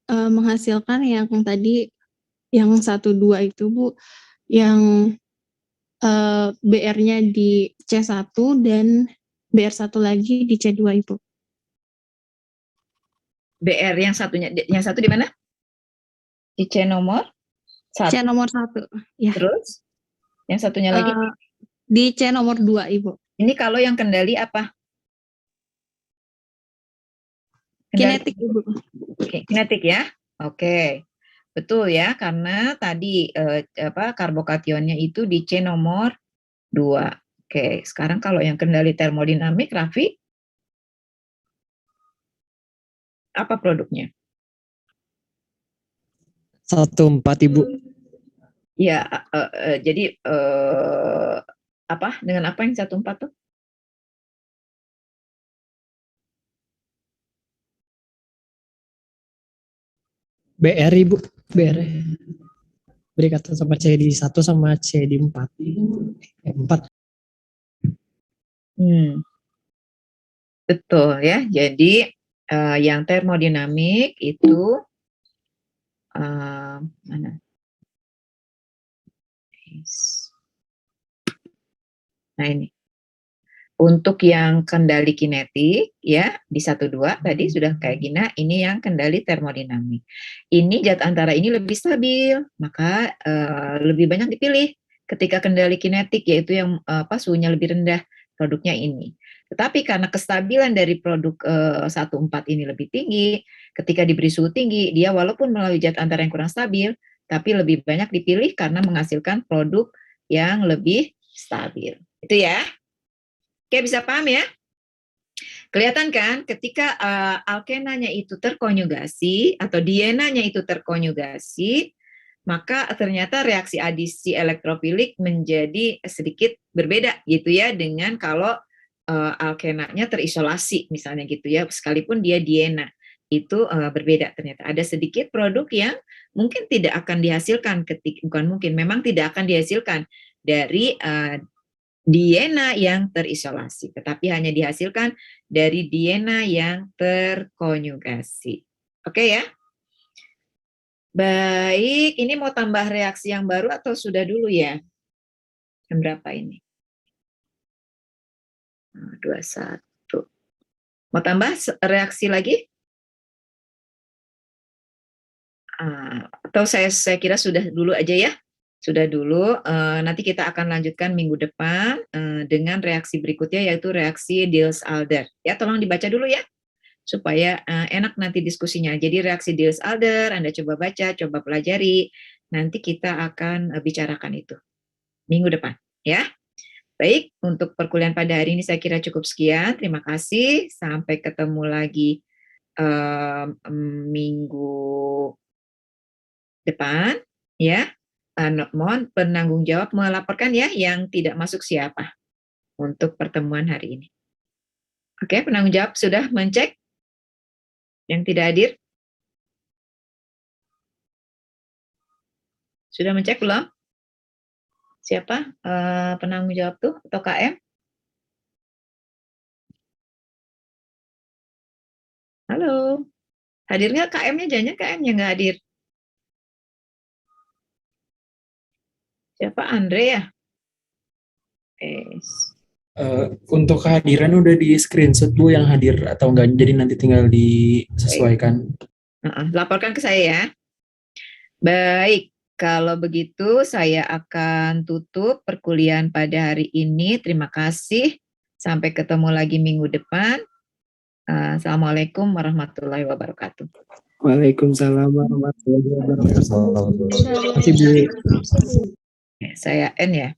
menghasilkan yang tadi yang 1, 2 itu Bu, yang BR-nya di C1 dan BR1 lagi di C2 Ibu. BR yang satu di mana? Di C nomor C 1. nomor 1, ya. Terus yang satunya lagi? Di C nomor 2 Ibu. Ini kalau yang kendali apa? Kendali Kinetik Ibu. kinetik ya. Oke. Betul ya, karena tadi karbokationnya itu di C nomor 2. Oke, sekarang kalau yang kendali termodinamik, Raffi, apa produknya? 1,4 Ibu. Ya, jadi apa? Dengan apa yang 1,4 tuh? BR Ibu. BR. Berikatan sama C di 1 sama C di 4. 4. Betul ya. Jadi yang termodinamik itu mana? Nah ini. Untuk yang kendali kinetik ya di 1,2 tadi sudah kayak gini, ini yang kendali termodinamik. Ini zat antara ini lebih stabil, maka lebih banyak dipilih ketika kendali kinetik yaitu yang suhunya lebih rendah, produknya ini. Tetapi karena kestabilan dari produk 1,4 ini lebih tinggi, ketika diberi suhu tinggi, dia walaupun melalui zat antara yang kurang stabil, tapi lebih banyak dipilih karena menghasilkan produk yang lebih stabil. Itu ya. Oke, bisa paham ya? Kelihatan kan ketika alkenanya itu terkonjugasi atau dienanya itu terkonjugasi, maka ternyata reaksi adisi elektrofilik menjadi sedikit berbeda gitu ya dengan kalau alkenanya terisolasi misalnya gitu ya, sekalipun dia diena itu berbeda ternyata. Ada sedikit produk yang mungkin tidak akan dihasilkan memang tidak akan dihasilkan dari diena yang terisolasi, tetapi hanya dihasilkan dari diena yang terkonjugasi. Oke ya? Baik, ini mau tambah reaksi yang baru atau sudah dulu ya? Jam berapa ini? 21. Mau tambah reaksi lagi? Atau saya kira sudah dulu aja ya. Sudah dulu, nanti kita akan lanjutkan minggu depan dengan reaksi berikutnya yaitu reaksi Diels-Alder. Ya, tolong dibaca dulu ya, supaya enak nanti diskusinya. Jadi reaksi Diels-Alder, Anda coba baca, coba pelajari, nanti kita akan bicarakan itu minggu depan. Ya, baik, untuk perkuliahan pada hari ini saya kira cukup sekian. Terima kasih, sampai ketemu lagi minggu depan. Ya. Mohon penanggung jawab melaporkan ya yang tidak masuk siapa untuk pertemuan hari ini. Oke, penanggung jawab sudah mencek yang tidak hadir? Sudah mencek belum? Siapa penanggung jawab tuh atau KM? Halo, hadir nggak KM-nya? Jangan KM-nya nggak hadir. Siapa? Andre ya? Untuk kehadiran udah di screenshot Bu yang hadir atau enggak, jadi nanti tinggal disesuaikan. Laporkan ke saya ya. Baik, kalau begitu saya akan tutup perkuliahan pada hari ini. Terima kasih. Sampai ketemu lagi minggu depan. Assalamualaikum warahmatullahi wabarakatuh. Waalaikumsalam warahmatullahi wabarakatuh. Terima kasih Bu. Saya N ya.